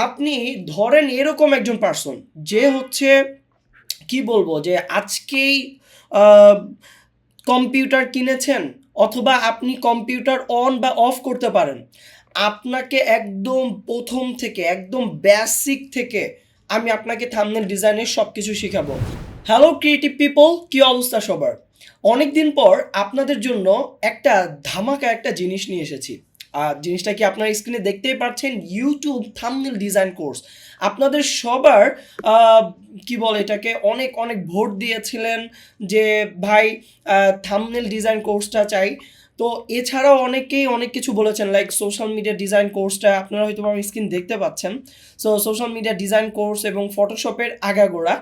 আপনি ধরেন এরকম একজন পার্সন যে হচ্ছে কি বলবো যে আজকেই কম্পিউটার কিনেছেন অথবা আপনি কম্পিউটার অন বা অফ করতে পারেন। আপনাকে একদম প্রথম থেকে একদম বেসিক থেকে আমি আপনাকে থাম্বনেল ডিজাইনের সব কিছু শেখাবো। হ্যালো ক্রিয়েটিভ পিপল, কি অবস্থা সবার? অনেক দিন পর আপনাদের জন্য একটা ধামাকা একটা জিনিস নিয়ে এসেছি। জিনিসটা কি আপনার স্ক্রিনে দেখতেই পাচ্ছেন, ইউটিউব থাম্বনেল ডিজাইন কোর্স। আপনাদের সবার আহ, কি বলে এটাকে, অনেক অনেক ভোট দিয়েছিলেন যে ভাই থাম্বনেল ডিজাইন কোর্সটা চাই। তো এছাড়াও অনেকেই অনেক কিছু বলেছেন, লাইক সোশ্যাল মিডিয়া ডিজাইন কোর্সটা আপনারা হয়তো আমার স্ক্রিন দেখতে পাচ্ছেন। So social media design course এবং ফটোশপের আগাগোড়া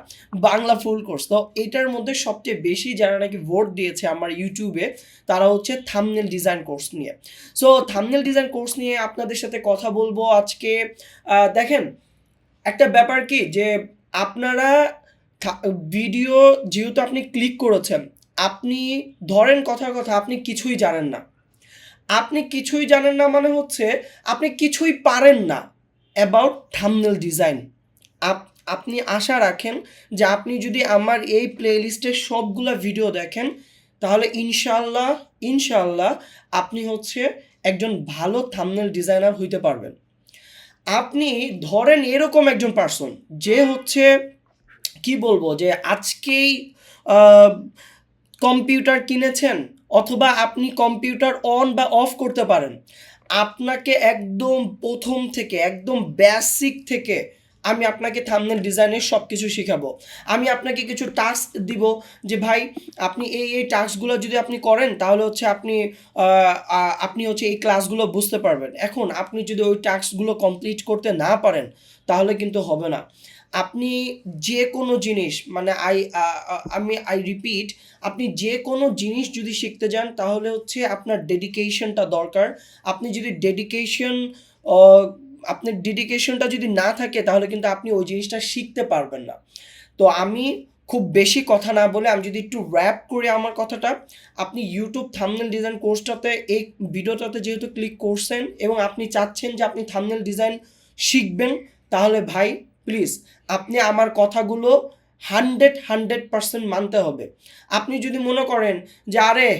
বাংলা ফুল কোর্স। তো এটার মধ্যে সবচেয়ে বেশি যারা নাকি ভোট দিয়েছে আমার ইউটিউবে, তারা হচ্ছে থাম্বনেল ডিজাইন কোর্স নিয়ে। সো থাম্বনেল ডিজাইন কোর্স নিয়ে আপনাদের সাথে কথা বলবো আজকে। দেখেন, একটা ব্যাপার কি যে আপনারা ভিডিও যেহেতু আপনি ক্লিক করেছেন, আপনি ধরেন কথার কথা আপনি কিছুই জানেন না। আপনি কিছুই জানেন না মানে হচ্ছে আপনি কিছুই পারেন না অ্যাবাউট থাম্বনেল ডিজাইন। আপনি আশা রাখেন যে আপনি যদি আমার এই প্লেলিস্টের সবগুলা ভিডিও দেখেন, তাহলে ইনশাল্লাহ ইনশাল্লাহ আপনি হচ্ছে একজন ভালো থাম্বনেল ডিজাইনার হইতে পারবেন। আপনি ধরেন এরকম একজন পার্সন যে হচ্ছে কি বলবো যে আজকেই কম্পিউটার কিনেছেন অথবা আপনি কম্পিউটার অন বা অফ করতে পারেন। আপনাকে একদম প্রথম থেকে একদম বেসিক থেকে আমি আপনাকে থাম্বনেল ডিজাইনের সব কিছু শেখাবো। আমি আপনাকে কিছু টাস্ক দিব যে ভাই আপনি এই এই টাস্কগুলো যদি আপনি করেন তাহলে হচ্ছে আপনি হচ্ছে এই ক্লাসগুলো বুঝতে পারবেন। এখন আপনি যদি ওই টাস্কগুলো কমপ্লিট করতে না পারেন তাহলে কিন্তু হবে না। আপনি যে কোনো জিনিস মানে আই রিপিট, আপনি যে কোনো জিনিস যদি শিখতে যান তাহলে হচ্ছে আপনার ডেডিকেশনটা দরকার। আপনি যদি আপনার ডেডিকেশনটা যদি না থাকে তাহলে কিন্তু আপনি ওই জিনিসটা শিখতে পারবেন না। তো আমি খুব বেশি কথা না বলে আমি যদি একটু র্যাপ করি আমার কথাটা, আপনি ইউটিউব থাম্বনেল ডিজাইন কোর্সটাতে এই ভিডিওটাতে যেহেতু ক্লিক করছেন এবং আপনি চাচ্ছেন যে আপনি থাম্বনেল ডিজাইন শিখবেন, তাহলে ভাই প্লিজ আপনি আমার কথাগুলো 100% মানতে হবে। আপনি যদি মনে করেন যে আরে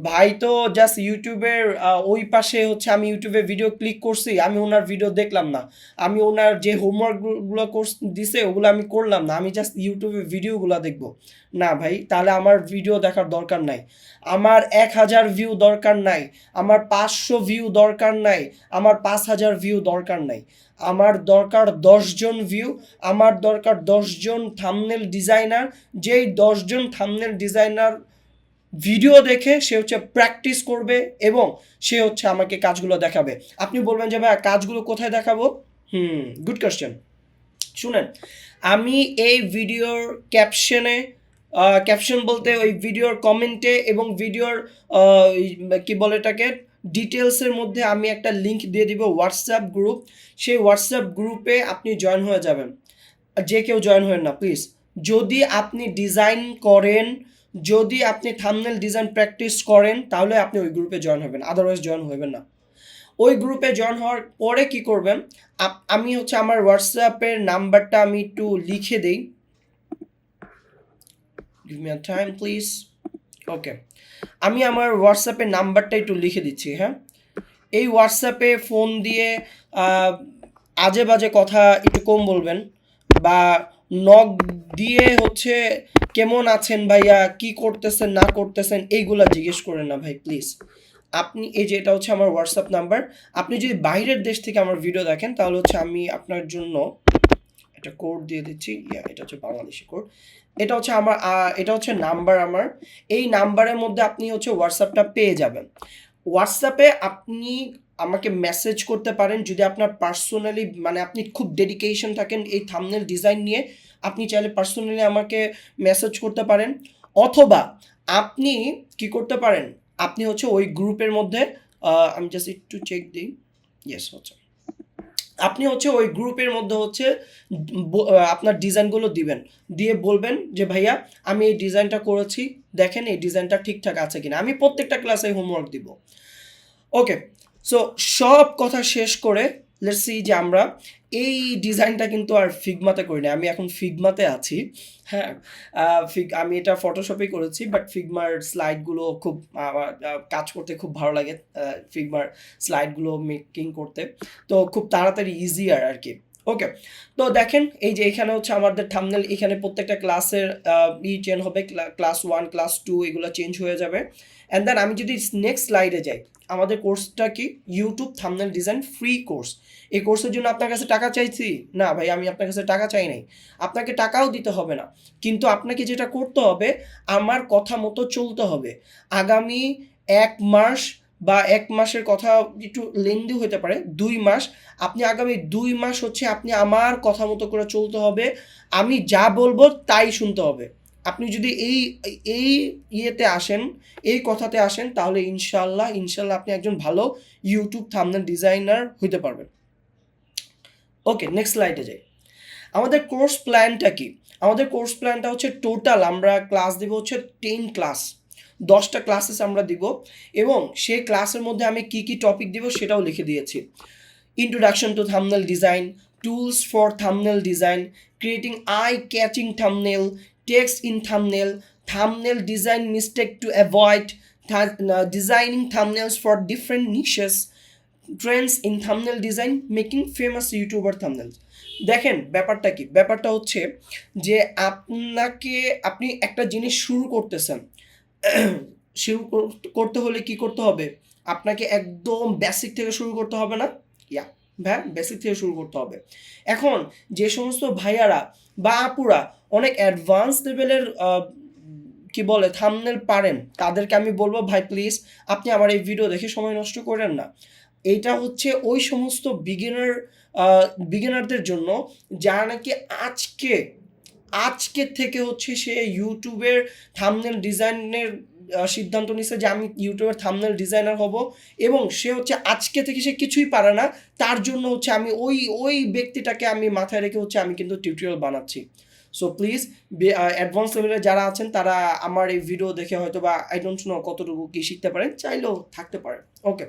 ভাই তো জাস্ট ইউটিউবের ওই পাশে হচ্ছে আমি ইউটিউবে ভিডিও ক্লিক করছি, আমি ওনার ভিডিও দেখলাম না, আমি ওনার যে হোমওয়ার্কগুলো কোর্স দিছে ওগুলো আমি করলাম না, আমি জাস্ট ইউটিউবে ভিডিওগুলো দেখব, না ভাই তাহলে আমার ভিডিও দেখার দরকার নাই। আমার 1000 ভিউ দরকার নাই, আমার 500 ভিউ দরকার নাই, আমার 5000 ভিউ দরকার নাই। আমার দরকার 10জন ভিউ, আমার দরকার 10জন থাম্বনেল ডিজাইনার, যেই 10জন থাম্বনেল ডিজাইনার ভিডিও দেখে সে হচ্ছে প্র্যাকটিস করবে এবং সে হচ্ছে আমাকে কাজগুলো দেখাবে। আপনি বলবেন যে ভাই কাজগুলো কোথায় দেখাবো? Good question. শুনেন, আমি এই ভিডিওর ক্যাপশন বলতে ওই ভিডিওর কমেন্টে এবং ভিডিওর কি বলে এটাকে ডিটেলসের মধ্যে আমি একটা লিঙ্ক দিয়ে দিব হোয়াটসঅ্যাপ গ্রুপ। সেই হোয়াটসঅ্যাপ গ্রুপে আপনি জয়েন হয়ে যাবেন। যে কেউ জয়েন হবেন না প্লিজ। যদি আপনি ডিজাইন করেন, যদি আপনি থাম্বনেল ডিজাইন প্র্যাকটিস করেন তাহলে আপনি ওই গ্রুপে জয়েন হবেন, আদারওয়াইজ জয়েন হবেন না। ওই গ্রুপে জয়েন হওয়ার পরে কি করবেন, আমি হচ্ছে আমার হোয়াটসঅ্যাপের নাম্বারটা আমি একটু লিখে দিই। Give me a time please. Okay, আমি আমার হোয়াটসঅ্যাপের নাম্বারটা একটু লিখে দিচ্ছি। হ্যাঁ, এই হোয়াটসঅ্যাপে ফোন দিয়ে আজে বাজে কথা একটু কম বলবেন, বা নক দিয়ে হচ্ছে কেমন আছেন ভাইয়া, কি করতেছেন না করতেছেন এইগুলা জিজ্ঞেস করেন না ভাই প্লিজ। আপনি এই যে এটা হচ্ছে আমার হোয়াটসঅ্যাপ নাম্বার। আপনি যদি বাইরের দেশ থেকে আমার ভিডিও দেখেন তাহলে হচ্ছে আমি আপনার জন্য একটা কোড দিয়ে দিচ্ছি। এটা হচ্ছে বাংলাদেশি কোড। এটা হচ্ছে নাম্বার আমার। এই নাম্বারের মধ্যে আপনি হচ্ছে হোয়াটসঅ্যাপটা পেয়ে যাবেন। হোয়াটসঅ্যাপে আপনি আমাকে মেসেজ করতে পারেন যদি আপনার পার্সোনালি মানে আপনি খুব ডেডিকেশন থাকেন এই থাম্বনেল ডিজাইন নিয়ে, আপনি চাইলে পার্সোনালি আমাকে মেসেজ করতে পারেন। অথবা আপনি কি করতে পারেন, আপনি হচ্ছে ওই গ্রুপের মধ্যে আমি জাস্ট একটু চেক দিই। ইয়েস, হচ্ছে আপনি হচ্ছে ওই গ্রুপের মধ্যে হচ্ছে আপনার ডিজাইনগুলো দিবেন, দিয়ে বলবেন যে ভাইয়া আমি এই ডিজাইনটা করেছি, দেখেন এই ডিজাইনটা ঠিকঠাক আছে কিনা। আমি প্রত্যেকটা ক্লাসে হোমওয়ার্ক দিব। ওকে, সো সব কথা শেষ করে লেটস সি যে আমরা এই ডিজাইনটা কিন্তু আর ফিগমাতে করি না, আমি এখন ফিগমাতে আছি। হ্যাঁ, আমি এটা ফটোশপে করেছি, বাট ফিগমার স্লাইডগুলো খুব আমার কাজ করতে খুব ভালো লাগে, ফিগমার স্লাইডগুলো মেকিং করতে, তো খুব তাড়াতাড়ি ইজিয়ার আর কি। ওকে, তো দেখেন এই যে এখানে হচ্ছে আমাদের থাম্বনেল, এখানে প্রত্যেকটা ক্লাসের চেঞ্জ হবে, ক্লাস 1 ক্লাস 2 এগুলো চেঞ্জ হয়ে যাবে। অ্যান্ড দেন আমি যদি নেক্সট স্লাইডে যাই, আমাদের কোর্সটা কি YouTube thumbnail design free course. এই কোর্সের জন্য আপনার কাছে টাকা চাইছি না ভাই, আমি আপনার কাছে টাকা চাই নাই, আপনাকে টাকাও দিতে হবে না, কিন্তু আপনাকে যেটা করতে হবে আমার কথা মতো চলতে হবে। আগামী 1 মাস বা 1 মাসের কথা একটু লেন্দি হতে পারে, 2 মাস, আপনি আগামী 2 মাস হচ্ছে আপনি আমার কথা মতো করে চলতে হবে, আমি যা বলবো তাই শুনতে হবে। আপনি যদি এই এই ইয়েতে আসেন, এই কথাতে আসেন, তাহলে ইনশাল্লাহ আপনি একজন ভালো ইউটিউব থাম্বনেল ডিজাইনার হইতে পারবেন। ওকে, নেক্সট স্লাইডে যাই। আমাদের কোর্স প্ল্যানটা কি? আমাদের কোর্স প্ল্যানটা হচ্ছে টোটাল আমরা ক্লাস দেবো হচ্ছে 10 ক্লাস, 10টা ক্লাসেস আমরা দিব, এবং সেই ক্লাসের মধ্যে আমি কি কি টপিক দিব সেটাও লিখে দিয়েছি। Introduction to thumbnail design, tools for thumbnail design, creating eye catching thumbnail, text in thumbnail, thumbnail design mistake to avoid, designing thumbnails for different niches, trends in thumbnail design, making famous YouTuber thumbnail. দেখেন ব্যাপারটা কি, ব্যাপারটা হচ্ছে যে আপনি একটা জিনিস শুরু করতেছেন, শুরু করতে হলে কি করতে হবে, আপনাকে একদম বেসিক থেকে শুরু করতে হবে না? ইয়া ভাই, বেসিক থেকে শুরু করতে হবে। এখন যে সমস্ত ভাইয়ারা বা আপুরা অনেক অ্যাডভান্স লেভেলের কি বলে থাম্বনেল পারেন, তাদেরকে আমি বলবো ভাই প্লিজ আপনি আমার এই ভিডিও দেখে সময় নষ্ট করেন না। এইটা হচ্ছে ওই সমস্ত বিগিনারদের জন্য যারা নাকি আজকে থেকে হচ্ছে সে ইউটিউবের থাম্বনেল ডিজাইনের সিদ্ধান্ত নিছে যে আমি ইউটিউবের থাম্বনেল ডিজাইনার হব, এবং সে হচ্ছে আজকে থেকে সে কিছুই পারে না, তার জন্য হচ্ছে আমি ওই ব্যক্তিটাকে আমি মাথায় রেখে হচ্ছে আমি কিন্তু টিউটোরিয়াল বানাচ্ছি। সো প্লিজ অ্যাডভান্স লেভেলে যারা আছেন তারা আমার এই ভিডিও দেখে হয়তো বা আই ডোন্ট নো কতটুকু কি শিখতে পারেন, চাইলেও থাকতে পারেন। ওকে,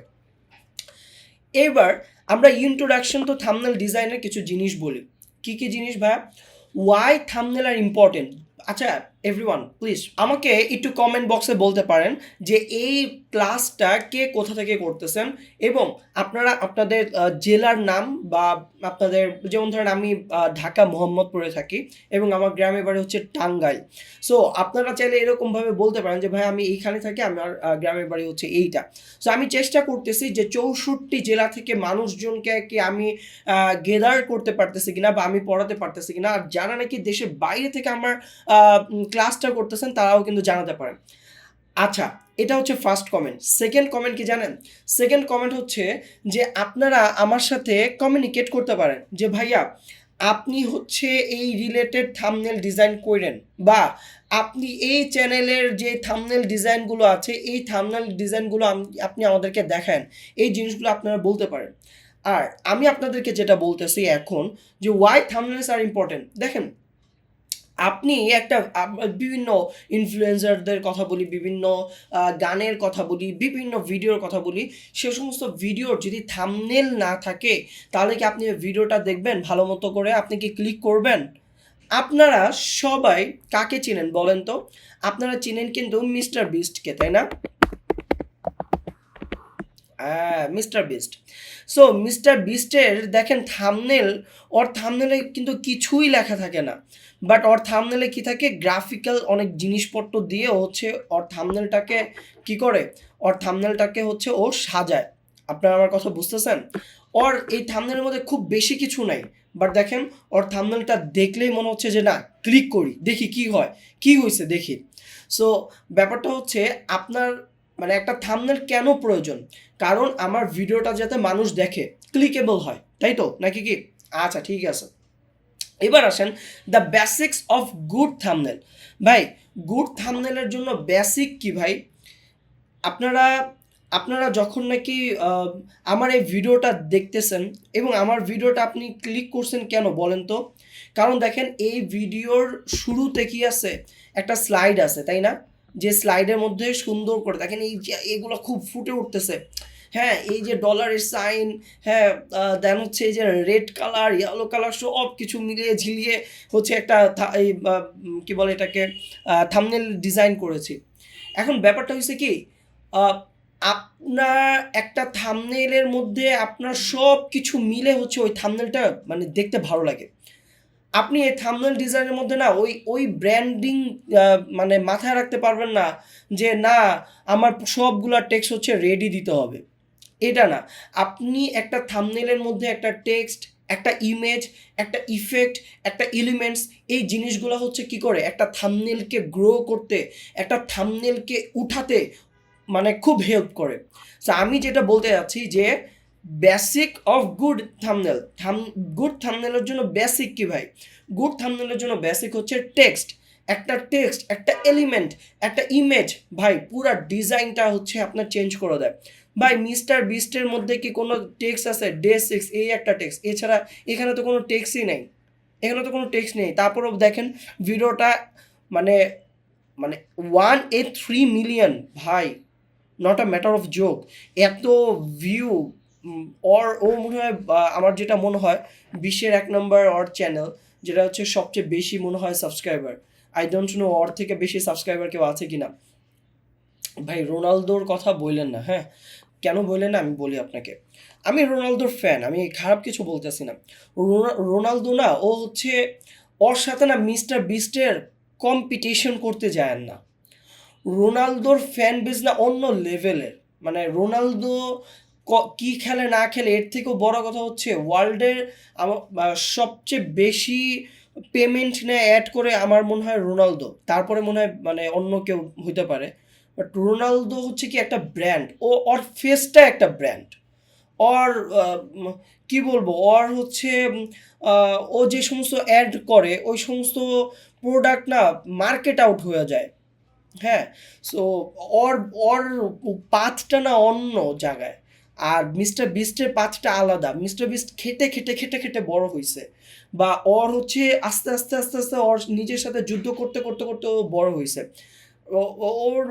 এবার আমরা ইন্ট্রোডাকশন টু থাম্বনেল ডিজাইনের কিছু জিনিস বলি। কি কি জিনিস ভাই? ওয়াই থাম্বনেল আর ইম্পর্টেন্ট। আচ্ছা এভরিওয়ান প্লিজ আমাকে একটু কমেন্ট বক্সে বলতে পারেন যে এই ক্লাসটা কে কোথা থেকে করতেছেন, এবং আপনারা আপনাদের জেলার নাম বা আপনাদের, যেমন ধরেন আমি ঢাকা মোহাম্মদপুরে থাকি এবং আমার গ্রামের বাড়ি হচ্ছে টাঙ্গাইল। সো আপনারা চাইলে এরকমভাবে বলতে পারেন যে ভাই আমি এইখানে থাকি, আমার গ্রামের বাড়ি হচ্ছে এইটা। সো আমি চেষ্টা করতেছি যে 64 জেলা থেকে মানুষজনকে কি আমি গেদার করতে পারতেছি কিনা বা আমি পড়াতে পারতেছি কিনা, আর যারা নাকি দেশের বাইরে থেকে আমার ক্লাসটা করতেছেন তারাও কিন্তু জানাতে পারেন। আচ্ছা, এটা হচ্ছে ফার্স্ট কমেন্ট। সেকেন্ড কমেন্ট কি জানেন? সেকেন্ড কমেন্ট হচ্ছে যে আপনারা আমার সাথে কমিউনিকেট করতে পারেন যে ভাইয়া আপনি হচ্ছে এই রিলেটেড থাম্বনেল ডিজাইন করেন, বা আপনি এই চ্যানেলের যে থাম্বনেল ডিজাইনগুলো আছে এই থাম্বনেল ডিজাইনগুলো আপনি আমাদেরকে দেখান, এই জিনিসগুলো আপনারা বলতে পারেন। আর আমি আপনাদেরকে যেটা বলতেছি এখন যে ওয়াই থাম্বনেলস আর ইম্পর্টেন্ট। দেখেন আপনি একটা বিভিন্ন ইনফ্লুয়েন্সারদের কথা বলি, বিভিন্ন গানের কথা বলি, বিভিন্ন ভিডিওর কথা বলি, সে সমস্ত ভিডিওর যদি থাম্বনেল না থাকে তাহলে কি আপনি ভিডিওটা দেখবেন ভালো মতো করে? আপনি কি ক্লিক করবেন? আপনারা সবাই কাকে চেনেন বলেন তো? আপনারা চেনেন কিন্তু মিস্টার বিস্টকে, তাই না? Mister beast. সো মিস্টার বিস্টের দেখেন থাম্বনেল, ওর থাম্বনেলে কিন্তু কিছুই লেখা থাকে না, বাট ওর থাম্বনেলে কি থাকে, গ্রাফিক্যাল অনেক জিনিসপত্র দিয়ে হচ্ছে ওর থাম্বনেলটাকে কি করে, ওর থাম্বনেলটাকে হচ্ছে ও সাজায়। আপনারা আমার কথা বুঝতেছেন? ওর এই থাম্বনেলের মধ্যে খুব বেশি কিছু নাই, বাট দেখেন ওর থাম্বনেলটা দেখলেই মনে হচ্ছে যে না ক্লিক করি, দেখি কি হয়, কি হয়েছে দেখি। সো ব্যাপারটা হচ্ছে আপনার মানে একটা থাম্বনেল কেন প্রয়োজন? কারণ আমার ভিডিওটা যাতে মানুষ দেখে, ক্লিকেবল হয়, তাই তো নাকি কি? আচ্ছা ঠিক আছে, এবার আসেন the basics of good thumbnail. ভাই গুড থাম্বনেলের জন্য বেসিক কি ভাই? আপনারা আপনারা যখন নাকি আমার এই ভিডিওটা দেখতেছেন এবং আমার ভিডিওটা আপনি ক্লিক করছেন কেন বলেন তো? কারণ দেখেন এই ভিডিওর শুরুতে কি আছে, একটা স্লাইড আছে তাই না, যে স্লাইডের মধ্যে সুন্দর করে দেখেন এই যে এগুলো খুব ফুটে উঠতেছে, হ্যাঁ, এই যে ডলারের সাইন, হ্যাঁ, দেন হচ্ছে এই যে রেড কালার, ইয়েলো কালার, সব কিছু মিলিয়ে ঝিলিয়ে হচ্ছে একটা এই কি বলে এটাকে থাম্বনেল ডিজাইন করেছি। এখন ব্যাপারটা হচ্ছে কি, আহ, আপনার একটা থাম্বনেইলের মধ্যে আপনার সব কিছু মিলে হচ্ছে ওই থাম্বনেলটা মানে দেখতে ভালো লাগে। আপনি এই থাম্বনেল ডিজাইনের মধ্যে না ওই ওই ব্র্যান্ডিং মানে মাথায় রাখতে পারবেন না যে না আমার সবগুলা টেক্সট হচ্ছে রেডি দিতে হবে, এটা না। আপনি একটা থাম্বনেলের মধ্যে একটা টেক্সট, একটা ইমেজ, একটা ইফেক্ট, একটা এলিমেন্টস, এই জিনিসগুলো হচ্ছে কি করে একটা থাম্বনেলকে গ্রো করতে, একটা থাম্বনেলকে উঠাতে মানে খুব হেল্প করে। সো আমি যেটা বলতে যাচ্ছি যে basic of good thumbnail, good থাম্বনেলের জন্য বেসিক কি ভাই? গুড থাম্বনেলের জন্য বেসিক হচ্ছে টেক্সট, একটা এলিমেন্ট, একটা ইমেজ, ভাই পুরা ডিজাইনটা হচ্ছে আপনার চেঞ্জ করে দেয়। ভাই মিস্টার বিস্টের মধ্যে কি কোনো টেক্সট আছে? ডে 6 এই একটা টেক্সট, এছাড়া এখানে তো কোনো টেক্সটই নেই, এখানে তো কোনো টেক্সট নেই, তারপরেও দেখেন ভিডিওটা মানে মানে 183 মিলিয়ন ভাই, not a matter of joke, এত ভিউ। ও মনে হয় আমার যেটা মনে হয় বিশ্বের 1 নম্বর চ্যানেল, যেটা হচ্ছে সবচেয়ে বেশি মনে হয় সাবস্ক্রাইবার। আই ডোন্ট নো ওর থেকে বেশি সাবস্ক্রাইবার কেউ আছে কিনা। ভাই রোনালদোর কথা বললেন না, হ্যাঁ, কেন বললেন না আমি বলি আপনাকে। আমি রোনালদোর ফ্যান, আমি খারাপ কিছু বলতেছি না। রোনালদো না, ও হচ্ছে ওর সাথে না মিস্টার বিস্টের কম্পিটিশন করতে যায় না। রোনালদোর ফ্যান বেস না অন্য লেভেলের, মানে রোনালদো কি খেলে না খেলে এর থেকেও বড় কথা হচ্ছে ওয়ার্ল্ডের সবচেয়ে বেশি পেমেন্ট নেয় অ্যাড করে আমার মনে হয় রোনালদো, তারপরে মনে হয় মানে অন্য কেউ হইতে পারে। বাট রোনালদো হচ্ছে কি একটা ব্র্যান্ড, ওর ফেসটা একটা ব্র্যান্ড। ওর কি বলবো, ওর হচ্ছে ও যে সমস্ত অ্যাড করে ওই সমস্ত প্রোডাক্ট না মার্কেট আউট হয়ে যায়। হ্যাঁ, সো ওর ওর পাথটা না অন্য জায়গায়। আর মিস্টার বিস্টের পাথটা আলাদা। মিস্টার বিস্ট খেটে খেটে খেটে খেটে বড় হয়েছে, বা ওর হচ্ছে আস্তে আস্তে আস্তে আস্তে ওর নিজের সাথে যুদ্ধ করতে করতে করতে ও বড় হয়েছে। ওর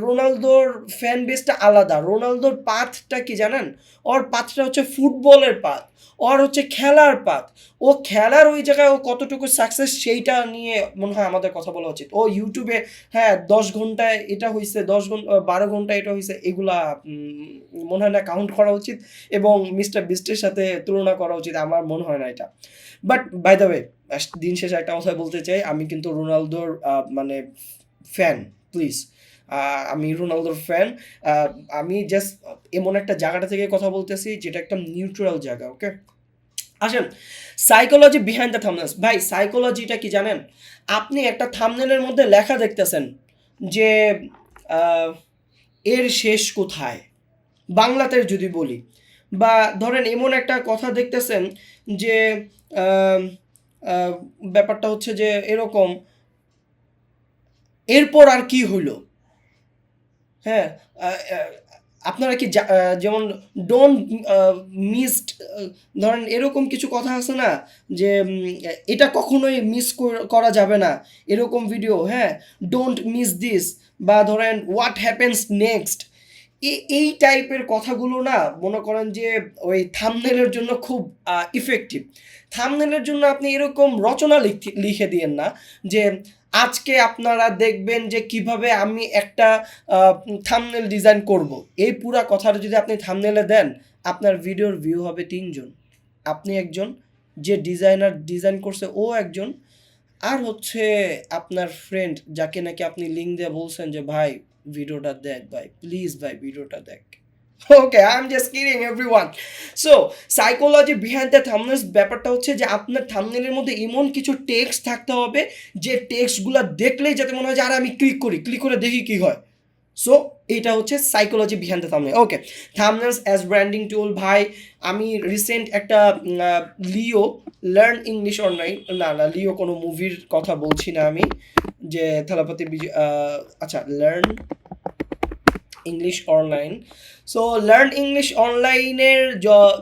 রোনালদোর ফ্যান বেসটা আলাদা। রোনালদোর পাথটা কি জানেন? ওর পাথটা হচ্ছে ফুটবলের পাথ, ওর হচ্ছে খেলার পাথ। ও খেলার ওই জায়গায় ও কতটুকু সাকসেস সেইটা নিয়ে মনে হয় আমাদের কথা বলা উচিত। ও ইউটিউবে হ্যাঁ 10 ঘন্টায় এটা হয়েছে, 10 ঘন্টা 12 ঘন্টা এটা হয়েছে, এগুলা মনে হয় না কাউন্ট করা উচিত এবং মিস্টার বিস্টের সাথে তুলনা করা উচিত, আমার মনে হয় না এটা। বাট বাই দ্য ওয়ে, দিন শেষে একটা কথা বলতে চাই, আমি কিন্তু রোনালদোর মানে ফ্যান, প্লিজ। আমি রোনালদোর ফ্যান। আমি জাস্ট এমন একটা জায়গাটা থেকে কথা বলতেছি যেটা একটা নিউট্রাল জায়গা, ওকে? আসেন, সাইকোলজি বিহাইন্ড দ্য থাম্বনেলস। ভাই সাইকোলজিটা কি জানেন? আপনি একটা থাম্বনেলের মধ্যে লেখা দেখতেছেন যে আহ, এর শেষ কোথায়, বাংলাতে যদি বলি, বা ধরেন এমন একটা কথা দেখতেছেন যে আহ, আহ, ব্যাপারটা হচ্ছে যে এরকম, এরপর আর কি হইলো। হ্যাঁ, আহ, আহ, আপনারা কি যেমন ডোন্ট মিসড, ধরেন এরকম কিছু কথা আছে না যে এটা কখনোই মিস করা যাবে না, এরকম ভিডিও, হ্যাঁ, ডোন্ট মিস দিস, বা ধরেন হোয়াট হ্যাপেন্স নেক্সট, এই টাইপের কথাগুলো না মনে করেন যে ওই থাম্বনেলের জন্য খুব ইফেক্টিভ। থাম্বনেলের জন্য আপনি এরকম রচনা লিখে দিয়েন না যে আজকে আপনারা দেখবেন যে কিভাবে আমি একটা থাম্বনেল ডিজাইন করব। এই পুরা কথাটা যদি আপনি থাম্বনেলে দেন, আপনার ভিডিওর ভিউ হবে 3 জন। আপনি একজন, যে ডিজাইন করছে ও একজন, আর হচ্ছে আপনার ফ্রেন্ড যাকে নাকি আপনি লিঙ্ক দিয়ে বলছেন যে ভাই ভিডিওটা দেখ, ভাই প্লিজ ভাই ভিডিওটা দেখ। Okay, I am just kidding everyone. So psychology behind the thumbnails ব্যাপারটা হচ্ছে যে আপনার থাম্বনেলের মধ্যে এমন কিছু টেক্সট থাকতে হবে যে টেক্সটগুলো দেখলেই যাতে মনে হয় যে আরে আমি ক্লিক করে দেখি কি হয়। সো এটা হচ্ছে psychology behind the thumbnail. Okay, thumbnails as branding tool. ভাই আমি রিসেন্ট একটা লিও লার্ন ইংলিশ অনলাইন, না লিও কোনো মুভির কথা বলছি না আমি, যে থালাপতি আচ্ছা, learn English online. So learn English অনলাইনের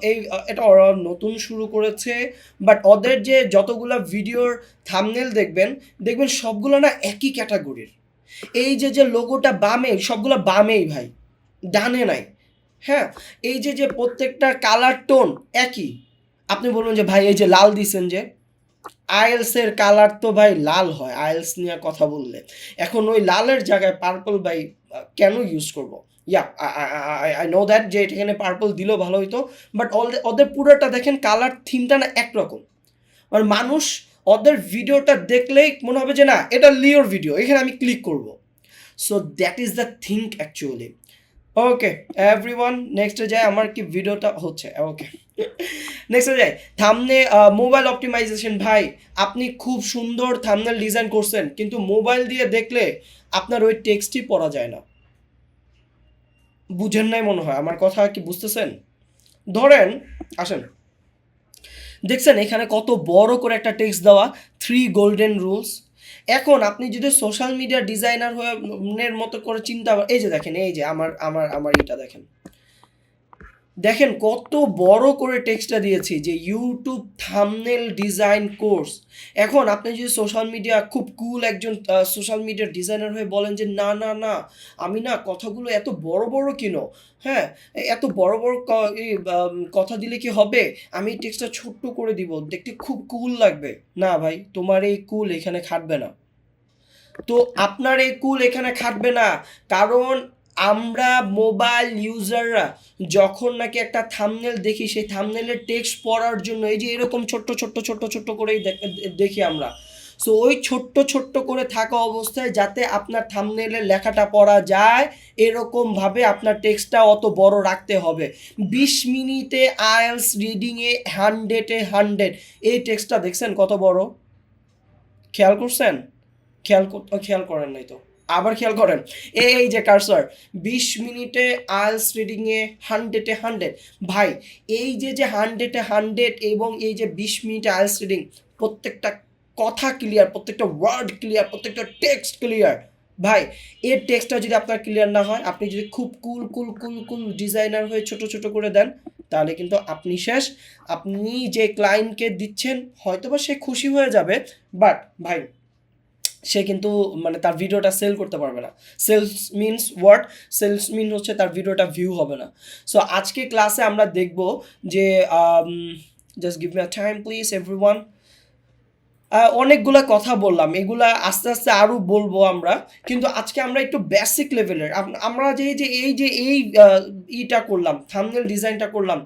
এই এটা ওরা নতুন শুরু করেছে, বাট ওদের যে যতগুলো ভিডিওর থাম্বনেল দেখবেন দেখবেন সবগুলো না একই ক্যাটাগরির। এই যে লোগোটা বামে, সবগুলো বামেই ভাই, ডানে নাই। হ্যাঁ, এই যে প্রত্যেকটা কালার টোন একই। আপনি বলবেন যে ভাই এই যে লাল দিছেন যে, আইএলসের কালার তো ভাই লাল হয় আইএলস নিয়ে কথা বললে। এখন ওই লালের জায়গায় পার্পল ভাই কেন ইউজ করব? ইয়া আই নো দ্যাট যে এখানে পার্পল দিলেও ভালো হইতো, বাট ওদের পুরোটা দেখেন কালার থিমটা না একরকম। আর মানুষ ওদের ভিডিওটা দেখলেই মনে হবে যে না এটা লিওর ভিডিও, এখানে আমি ক্লিক করব। So that is the thing actually. Okay everyone, নেক্সটে যাই। আমার কি ভিডিওটা হচ্ছে? ওকে, নেক্সটে যাই। Thumbnail mobile optimisation. ভাই আপনি খুব সুন্দর থাম্বনেল ডিজাইন করছেন, কিন্তু মোবাইল দিয়ে দেখলে আপনার ওই টেক্সটই পড়া যায় না। বুঝেন নাই মনে হয়, আমার কথা কি বুঝতেছেন? ধরেন আসেন, দেখছেন এখানে কত বড় করে একটা টেক্সট দেওয়া, 3 গোল্ডেন রুলস। এখন আপনি যদি সোশ্যাল মিডিয়া ডিজাইনার হয়ে মতো করে চিন্তা, এই যে দেখেন, এই যে আমার আমার আমার এটা দেখেন, দেখেন কত বড় করে টেক্সটটা দিয়েছি যে ইউটিউব থাম্বনেল ডিজাইন কোর্স। এখন আপনি যদি সোশ্যাল মিডিয়া খুব কুল একজন সোশ্যাল মিডিয়া ডিজাইনার হয়ে বলেন যে না না না, আমি না কথাগুলো এত বড় বড় কিনো, হ্যাঁ এত বড় বড় কথা দিলে কি হবে, আমি টেক্সটটা ছোট্ট করে দিব, দেখতে খুব কুল লাগবে। না ভাই, তোমার এই কুল এখানে খাটবে না। তো আপনার এই কুল এখানে খাটবে না, কারণ আমরা মোবাইল ইউজাররা যখন নাকি একটা থাম্বনেল দেখি, সেই থাম্বনেলের টেক্সট পড়ার জন্য এই যে এরকম ছোট্ট ছোট্ট ছোট্ট ছোট্ট করেই দেখি আমরা। সো ওই ছোট্ট ছোট্ট করে থাকা অবস্থায় যাতে আপনার থাম্বনেলের লেখাটা পড়া যায়, এরকমভাবে আপনার টেক্সটটা অত বড় রাখতে হবে। 20 মিনিটে আইএলস রিডিংয়ে 100-এ 100, এই টেক্সটটা দেখছেন কত বড়? খেয়াল করছেন? খেয়াল করেন নাই তো, আবার খেয়াল করেন। এই যে কার্সার, 20 মিনিটে আইএলস রিডিংয়ে 100-এ 100। ভাই এই যে 100-এ 100 এবং এই যে 20 মিনিটে আইএলস রিডিং, প্রত্যেকটা কথা ক্লিয়ার, প্রত্যেকটা ওয়ার্ড ক্লিয়ার, প্রত্যেকটা টেক্সট ক্লিয়ার। ভাই এর টেক্সটটা যদি আপনার ক্লিয়ার না হয়, আপনি যদি খুব কুল কুল কুল কুল ডিজাইনার হয়ে ছোট ছোট করে দেন, তাহলে কিন্তু আপনি শেষ। আপনি যে ক্লায়েন্টকে দিচ্ছেন হয়তোবা সে খুশি হয়ে যাবে, বাট ভাই সে কিন্তু মানে তার ভিডিওটা সেল করতে পারবে না। Sales means what? Sales mean হচ্ছে তার ভিডিওটা ভিউ হবে না। সো আজকে ক্লাসে আমরা দেখব যে just give me a time please everyone. অনেকগুলা কথা বললাম, এগুলা আস্তে আস্তে আরও বলবো আমরা, কিন্তু আজকে আমরা একটু বেসিক লেভেলের আমরা এই ইটা করলাম, থাম্বনেল ডিজাইনটা করলাম।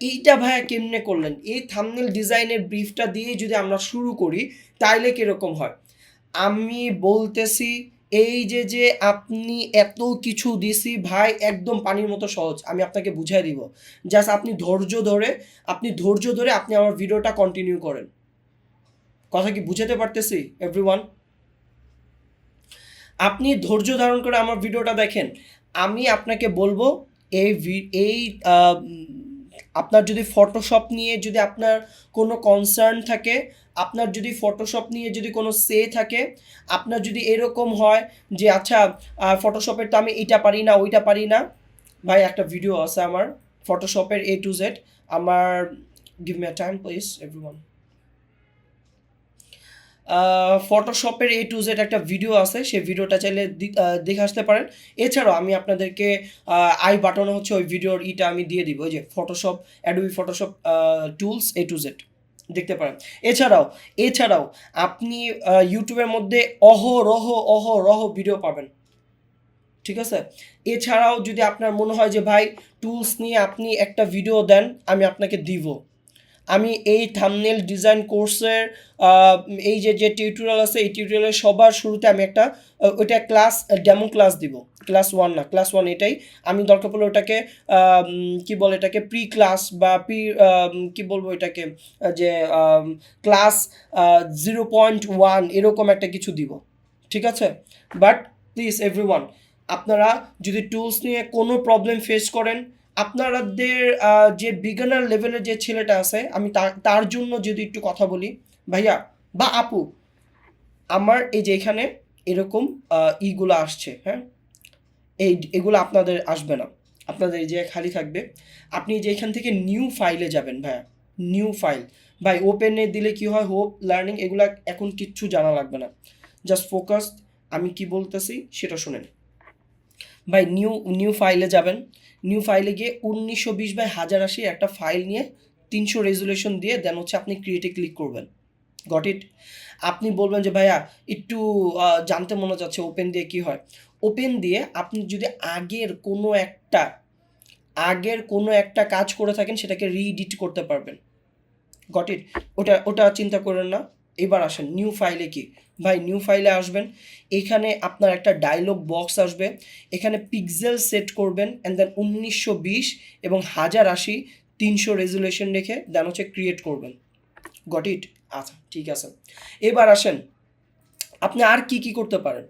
এইটা ভাইয়া কেমনে করলেন? এই থাম্বনেল ডিজাইনের ব্রিফটা দিয়ে যদি আমরা শুরু করি তাইলে কীরকম হয়? আমি বলতেছি, এই যে আপনি এত কিছু দিছি ভাই, একদম পানির মতো সহজ। আমি আপনাকে বুঝাই দিব, জাস্ট আপনি ধৈর্য ধরে আপনি আমার ভিডিওটা কন্টিনিউ করেন। কথা কি বুঝাতে পারতেছি এভরিওয়ান? আপনি ধৈর্য ধারণ করে আমার ভিডিওটা দেখেন। আমি আপনাকে বলবো এই আপনার যদি ফটোশপ নিয়ে যদি আপনার কোনো কনসার্ন থাকে, আপনার যদি ফটোশপ নিয়ে যদি কোনো থাকে, আপনার যদি এরকম হয় যে আচ্ছা ফটোশপের তো আমি এইটা পারি না ওইটা পারি না, ভাই একটা ভিডিও আছে আমার ফটোশপের A to Z। আমার give me a time please everyone. ফটোশপের A to Z একটা ভিডিও আছে, সেই ভিডিওটা চাইলে দেখে আসতে পারেন। এছাড়াও আমি আপনাদেরকে আই বাটনে হচ্ছে ওই ভিডিওর আমি দিয়ে দিব, ওই যে Photoshop, Adobe Photoshop tools A to Z দেখতে পারেন। এছাড়াও আপনি ইউটিউবের মধ্যে অহরহ ভিডিও পাবেন, ঠিক আছে? এছাড়াও যদি আপনার মনে হয় যে ভাই টুলস নিয়ে আপনি একটা ভিডিও দেন, আমি আপনাকে দিব। আমি এই থাম্বনেল ডিজাইন কোর্সের এই যে টিউটোরিয়াল আছে, এই টিউটোরিয়ালের সবার শুরুতে আমি একটা ওইটা ডেমো ক্লাস দিব। ক্লাস 1 না, ক্লাস 1 এটাই। আমি দরকার পড়লে ওটাকে কি বলে এটাকে প্রি ক্লাস বা কি বলবো এটাকে, যে ক্লাস 0.1 এরকম একটা কিছু দিব, ঠিক আছে? বাট প্লিজ এভরিওয়ান, আপনারা যদি টুলস নিয়ে কোনো প্রবলেম ফেস করেন, আপনাদের যে বিগিনার লেভেলের যে ছেলেটা আছে, আমি তার জন্য যদি একটু কথা বলি, ভাইয়া বা আপু, আমার এই যে এখানে এরকম ইগুলো আসছে, হ্যাঁ এগুলো আপনাদের আসবে না, আপনাদের এই যে খালি থাকবে। আপনি যে এখান থেকে নিউ ফাইলে যাবেন ভাইয়া, নিউ ফাইল। ভাই ওপেনে দিলে কি হয়, হোপ লার্নিং এগুলা এখন কিচ্ছু জানা লাগবে না, জাস্ট ফোকাস। আমি কি বলতেছি সেটা শুনেন। ভাই নিউ ফাইলে যাবেন, নিউ ফাইলে গিয়ে 1920/1080 একটা ফাইল নিয়ে 300 রেজুলেশন দিয়ে দেন হচ্ছে আপনি ক্রিয়েটে ক্লিক করবেন। Got it? আপনি বলবেন যে ভাইয়া একটু জানতে মনে যাচ্ছে ওপেন দিয়ে কি হয়। ওপেন দিয়ে আপনি যদি আগের কোনো একটা কাজ করে থাকেন সেটাকে রিএডিট করতে পারবেন। Got it? ওটা চিন্তা করেন না। এবার আসেন নিউ ফাইলে কি ভাই, নিউ ফাইলে আসবেন, এখানে আপনার একটা ডায়লগ বক্স আসবে, এখানে পিক্সেল সেট করবেন অ্যান্ড দেন 1920 এবং 1080 300 রেজুলেশন রেখে দেন হচ্ছে ক্রিয়েট করবেন। Got it? আচ্ছা ঠিক আছে। এবার আসেন আপনি আর কি করতে পারেন।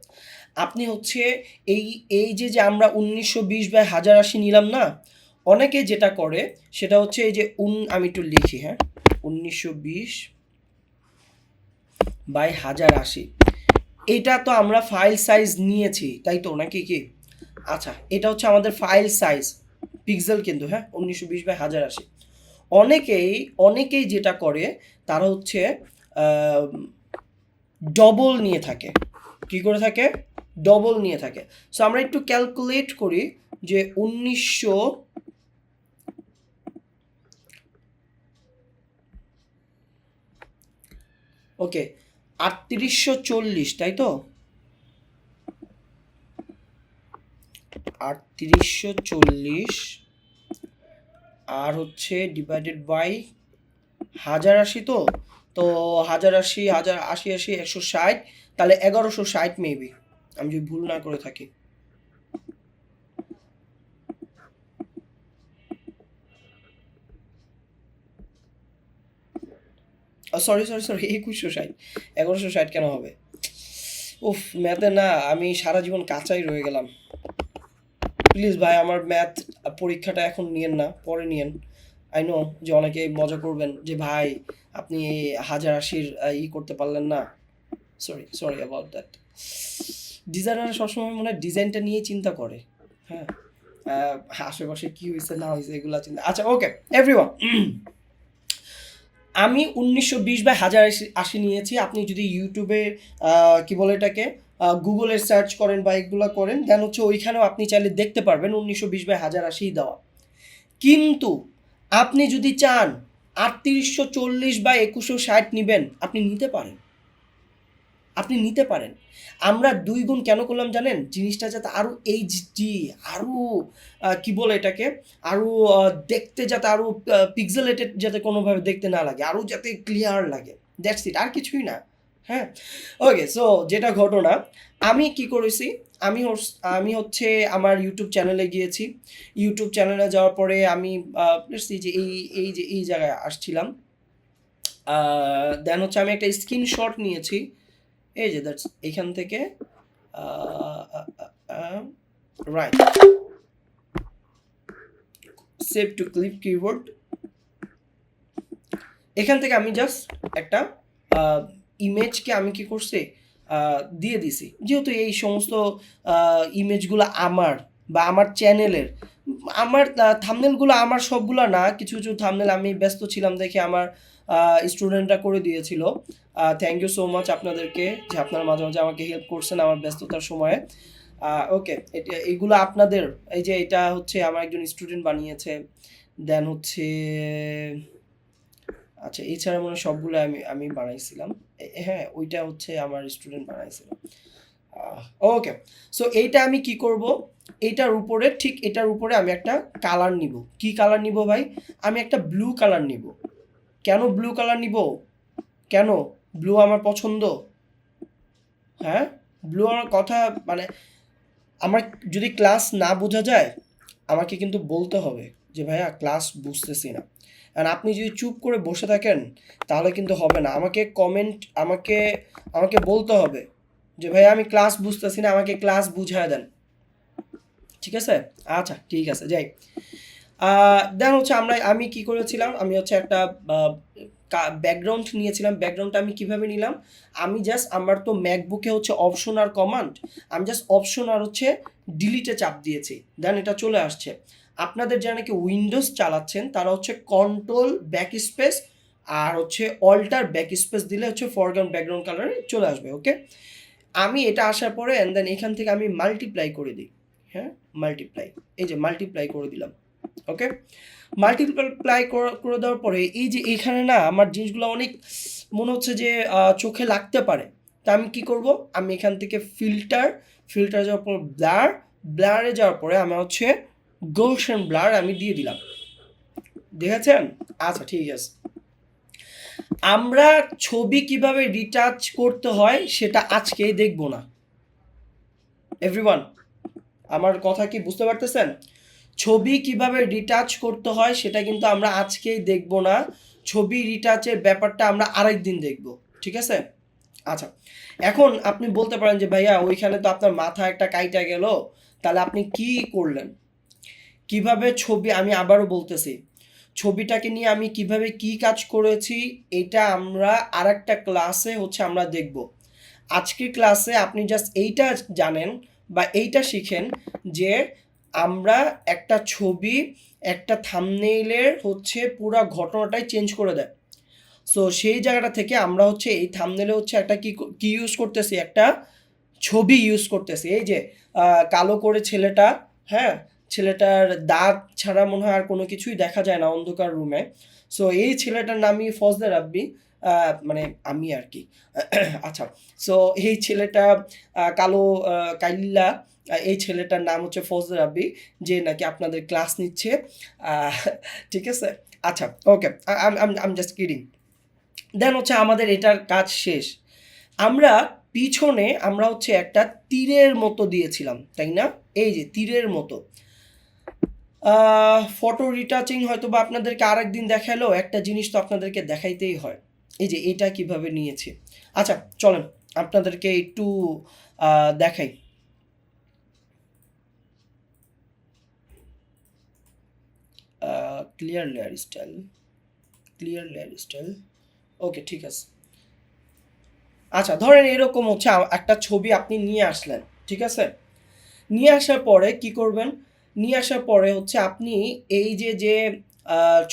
আপনি হচ্ছে এই এই যে আমরা 1920/1080 নিলাম না, অনেকে যেটা করে সেটা হচ্ছে এই যে আমি একটু লিখি, হ্যাঁ, 1920/1080 এটা তো আমরা ফাইল সাইজ নিয়েছি তাই তো, নাকি কি? আচ্ছা, এটা হচ্ছে আমাদের ফাইল সাইজ পিক্সেল কিন্তু, হ্যাঁ, 1920/1080। অনেকেই যেটা করে তারা হচ্ছে ডবল নিয়ে থাকে। কি করে থাকে? ডবল নিয়ে থাকে। সো আমরা একটু ক্যালকুলেট করি যে 1900 ওকে 3840, তাই তো? 3840 আর হচ্ছে ডিভাইডেড বাই 1080, তো তো 1080 1080 160, তাহলে 1160 মেবি, আমি যদি ভুল না করে থাকি। সরি 2160, 1160 কেন হবে? উফ, ম্যাথে না আমি সারা জীবন কাঁচাই রয়ে গেলাম। প্লিজ ভাই আমার ম্যাথ পরীক্ষাটা এখন নিয়েন না, পরে নিয়েন। আই নো যে অনেকে মজা করবেন যে ভাই আপনি 1080 করতে পারলেন না। Sorry about that. ডিজাইনার সবসময় মনে হয় ডিজাইনটা নিয়ে চিন্তা করে, হ্যাঁ, আশেপাশে কি হয়েছে না হয়েছে এগুলা চিন্তা। আচ্ছা ওকে এভরিওয়ান, আমি 1920/1080 নিয়েছি। আপনি যদি ইউটিউবে কি বলে এটাকে গুগলে সার্চ করেন বা এগুলো করেন দেন হচ্ছে ওইখানেও আপনি চাইলে দেখতে পারবেন 1920/1080 দেওয়া। কিন্তু আপনি যদি চান 3840/2160 নেবেন, আপনি নিতে পারেন। আমরা 2 গুণ কেন করলাম জানেন? জিনিসটা যাতে আরও এইচডি, আরও কি বলে এটাকে, আরও দেখতে যাতে আরও পিক্সেলেটেড যাতে কোনোভাবে দেখতে না লাগে, আরও যাতে ক্লিয়ার লাগে, দ্যাটস ইট, আর কিছুই না। হ্যাঁ, ওকে। সো যেটা ঘটনা, আমি কি করেছি, আমি হচ্ছে আমার ইউটিউব চ্যানেলে গিয়েছি। ইউটিউব চ্যানেলে যাওয়ার পরে আমি এই জায়গায় আসছিলাম। দেন হচ্ছে আমি একটা স্ক্রিনশট নিয়েছি, এই যে দ্যাটস এইখান থেকে right, save two clip keyboard. এখান থেকে আমি জাস্ট একটা ইমেজকে আমি কি করছি দিয়ে দিছি, যেহেতু এই সমস্ত ইমেজগুলো আমার বা আমার চ্যানেলের, আমার থাম্বনেলগুলো আমার সবগুলো না, কিছু কিছু থাম্বনেল আমি ব্যস্ত ছিলাম দেখে আমার স্টুডেন্টরা করে দিয়েছিল। থ্যাংক ইউ সো মাচ আপনাদেরকে যে আপনারা মাঝে মাঝে আমাকে হেল্প করছেন আমার ব্যস্ততার সময়ে। ওকে, এইগুলো আপনাদের, এই যে এটা হচ্ছে আমার একজন স্টুডেন্ট বানিয়েছে। দেন হচ্ছে আচ্ছা এছাড়া মনে হয় সবগুলো আমি বানাইছিলাম। হ্যাঁ, ওইটা হচ্ছে আমার স্টুডেন্ট বানাইছিল। ওকে, সো এইটা আমি কি করব, এটার উপরে আমি একটা কালার নিব। কি কালার নিব ভাই? আমি একটা ব্লু কালার নিব। কেন ব্লু কালার নিব? কেন? ব্লু আমার পছন্দ। হ্যাঁ, ব্লু আমার কথা, মানে আমার যদি ক্লাস না বোঝা যায় আমাকে কিন্তু বলতে হবে যে ভাইয়া ক্লাস বুঝতেছি না। আর আপনি যদি চুপ করে বসে থাকেন তাহলে কিন্তু হবে না। আমাকে বলতে হবে যে ভাইয়া আমি ক্লাস বুঝতেছি না, আমাকে ক্লাস বুঝায় দেন। ঠিক আছে? আচ্ছা ঠিক আছে, যাই। দেন হচ্ছে আমি কি করেছিলাম, আমি হচ্ছে একটা ব্যাকগ্রাউন্ড নিয়েছিলাম। ব্যাকগ্রাউন্ডটা আমি কিভাবে নিলাম, আমি জাস্ট, আমার তো ম্যাকবুকে হচ্ছে অপশন আর কমান্ড, আমি জাস্ট অপশন আর হচ্ছে ডিলিটে চাপ দিয়েছি, দেন এটা চলে আসছে। আপনাদের যারা নাকি উইন্ডোজ চালাচ্ছেন তারা হচ্ছে কন্ট্রোল ব্যাক স্পেস আর হচ্ছে অল্টার ব্যাক স্পেস দিলে হচ্ছে ফরগ্রাউন্ড ব্যাকগ্রাউন্ড কালারে চলে আসবে। ওকে, আমি এটা আসার পরে অ্যান্ড দেন এখান থেকে আমি মাল্টিপ্লাই করে দিই। হ্যাঁ, মাল্টিপ্লাই, এই যে মাল্টিপ্লাই করে দিলাম। ওকে, মাল্টিপ্লাই করে দেওয়ার পরে এই যে এখানে না আমার জিনিসগুলো অনেক মনে হচ্ছে যে চোখে লাগতে পারে, তা আমি কি করব, আমি এখান থেকে ফিল্টার যাওয়ার পর ব্লারে যাওয়ার পরে আমি হচ্ছে গোলশন ব্লার আমি দিয়ে দিলাম। দেখেছেন? আচ্ছা ঠিক আছে। আমরা ছবি কিভাবে রিটাচ করতে হয় সেটা আজকেই দেখব না। এভরিওয়ান, আমার কথা কি বুঝতে পারতেছেন? ছবি কিভাবে রিটাচ করতে হয় সেটা কিন্তু আমরা আজকেই দেখব না। ছবি রিটাচের ব্যাপারটা আমরা আরেকদিন দেখব, ঠিক আছে? আচ্ছা, এখন আপনি বলতে পারেন যে ভাইয়া ওইখানে তো আপনার মাথা একটা কাইটা গেল, তাহলে আপনি কি করলেন? কিভাবে ছবি, আমি আবারও বলতেছি, ছবিটাকে নিয়ে আমি কিভাবে কি কাজ করেছি এটা আমরা আরেকটা ক্লাসে হচ্ছে আমরা দেখব। আজকের ক্লাসে আপনি জাস্ট এইটা জানেন বা এইটা শিখেন যে আমরা একটা ছবি একটা থাম্বনেইলের হচ্ছে পুরো ঘটনাটাই চেঞ্জ করে দেয়। সো সেই জায়গাটা থেকে আমরা হচ্ছে এই থাম্বনেইলে হচ্ছে একটা কি ইউজ করতেছি, একটা ছবি ইউজ করতেছি। এই যে কালো করে ছেলেটা, হ্যাঁ, ছেলেটার দাঁত ছাড়া মনে হয় আর কোনো কিছুই দেখা যায় না অন্ধকার রুমে। সো এই ছেলেটার নামই ফজলে রাব্বি, মানে আমি আর কি। আচ্ছা, সো এই ছেলেটা কালো কাইল্লা, এই ছেলেটার নাম হচ্ছে ফজলে রাব্বি, যে নাকি আপনাদের ক্লাস নিচ্ছে। আহ, ঠিক আছে, আচ্ছা ওকে, আম জাস্ট কিডিং। দেন হচ্ছে আমাদের এটার কাজ শেষ। আমরা পিছনে আমরা হচ্ছে একটা তীরের মতো দিয়েছিলাম, তাই না? এই যে তীরের মতো। ফটো রিটাচিং হয়তো বা আপনাদেরকে আরেকদিন দেখালো, একটা জিনিস তো আপনাদেরকে দেখাইতেই হয়। এই যে এটা কিভাবে নিয়েছে। আচ্ছা চলেন আপনাদেরকে একটু দেখাই। ক্লিয়ার লেয়ার স্টাইল, ওকে ঠিক আছে। আচ্ছা ধরেন এরকম হচ্ছে একটা ছবি আপনি নিয়ে আসলেন, ঠিক আছে? নিয়ে আসার পরে কি করবেন, নিয়ে আসার পরে হচ্ছে আপনি এই যে যে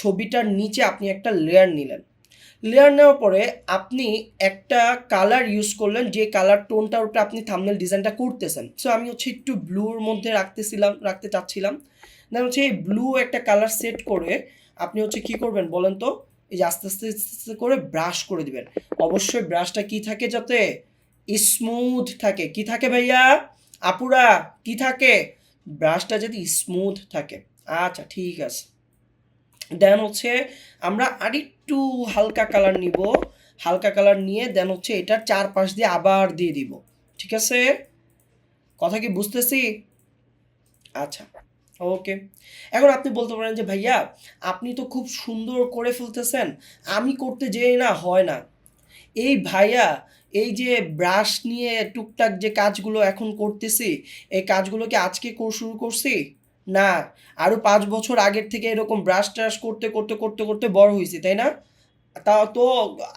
ছবিটার নিচে আপনি একটা লেয়ার নিলেন। লেয়ার নেওয়ার পরে আপনি একটা কালার ইউজ করলেন, যে কালার টোনটার উপরে আপনি থাম্বনেল ডিজাইনটা করতেছেন। সো আমি হচ্ছে একটু ব্লুর মধ্যে রাখতে চাচ্ছিলাম। দেন হচ্ছে এই ব্লু একটা কালার সেট করে আপনি হচ্ছে কি করবেন বলেন তো, এই যে আস্তে আস্তে আস্তে করে ব্রাশ করে দিবেন। অবশ্যই ব্রাশটা কি থাকে, যাতে স্মুথ থাকে। কি থাকে ভাইয়া, আপুরা, কি থাকে? ব্রাশটা যদি স্মুথ থাকে। আচ্ছা ঠিক আছে। দেন হচ্ছে আমরা আরেকটু হালকা কালার নিব, হালকা কালার নিয়ে দেন হচ্ছে এটার চারপাশ দিয়ে আবার দিয়ে দিব। ঠিক আছে, কথা কি বুঝতেছি? আচ্ছা ওকে। এখন আপনি বলতে পারেন যে ভাইয়া আপনি তো খুব সুন্দর করে ফেলতেছেন, আমি করতে যেই না হয় না। এই ভাইয়া, এই যে ব্রাশ নিয়ে টুকটাক যে কাজগুলো এখন করতেছি, এই কাজগুলো কি আজকে শুরু করছি? না, আরও 5 বছর আগের থেকে এরকম ব্রাশ ট্রাশ করতে করতে করতে করতে বড় হয়েছি, তাই না? তা তো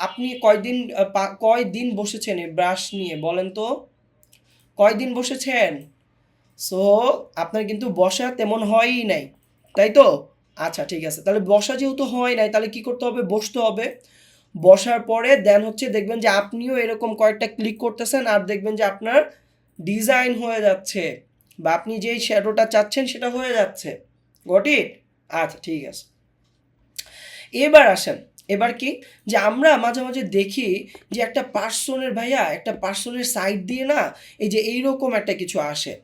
আপনি কয়দিন বসেছেন এই ব্রাশ নিয়ে বলেন তো, কয়দিন বসেছেন? সো আপনার কিন্তু বসা তেমন হয়ই নাই, তাই তো? আচ্ছা ঠিক আছে, তাহলে বসা যেহেতু হয় নাই তাহলে কি করতে হবে, বসতে হবে। বসার পরে দেন হচ্ছে দেখবেন যে আপনিও এরকম কয়েকটা ক্লিক করতেছেন আর দেখবেন যে আপনার ডিজাইন হয়ে যাচ্ছে, বা আপনি যেই শ্যাডোটা চাচ্ছেন সেটা হয়ে যাচ্ছে। Got it? আচ্ছা ঠিক আছে। এবার আসেন, এবার কি, যে আমরা মাঝে মাঝে দেখি যে একটা পার্সনের ভাইয়া, একটা পার্সনের সাইড দিয়ে না এই যে এইরকম একটা কিছু আসে,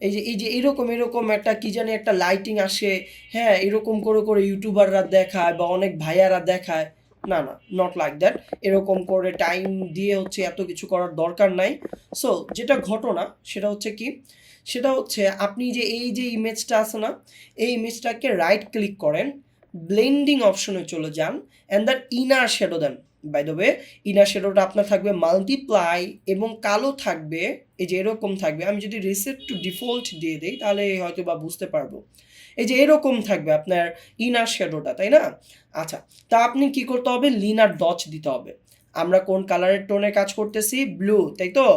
এই যে এরকম একটা কি জানি একটা লাইটিং আসে। হ্যাঁ, এরকম করে করে ইউটিউবাররা দেখায় বা অনেক ভাইয়ারা দেখায়। না না, নট লাইক দ্যাট। এরকম করে টাইম দিয়ে হচ্ছে এত কিছু করার দরকার নাই। সো যেটা ঘটনা সেটা হচ্ছে কি, সেটা হচ্ছে আপনি যে এই যে ইমেজটা আছে না, এই ইমেজটাকে রাইট ক্লিক করেন, ব্লেন্ডিং অপশনে চলে যান, অ্যান্ড দ্যাট ইনার শ্যাডো দেন। বাই দ্য ওয়ে, ইনার শ্যাডোটা আপনার থাকবে মাল্টিপ্লাই এবং কালো থাকবে, এই যে এরকম থাকবে। আমি যদি রিসেট টু ডিফল্ট দিয়ে দিই তাহলে হয়তো বা বুঝতে পারবো। এই যে এরকম থাকবে আপনার ইনার শ্যাডোটা, তাই না? আচ্ছা, তা আপনি কি করতে হবে, লিনার ডচ দিতে হবে। আমরা কোন কালারের টোনে কাজ করতেছি, ব্লু, তাই তো?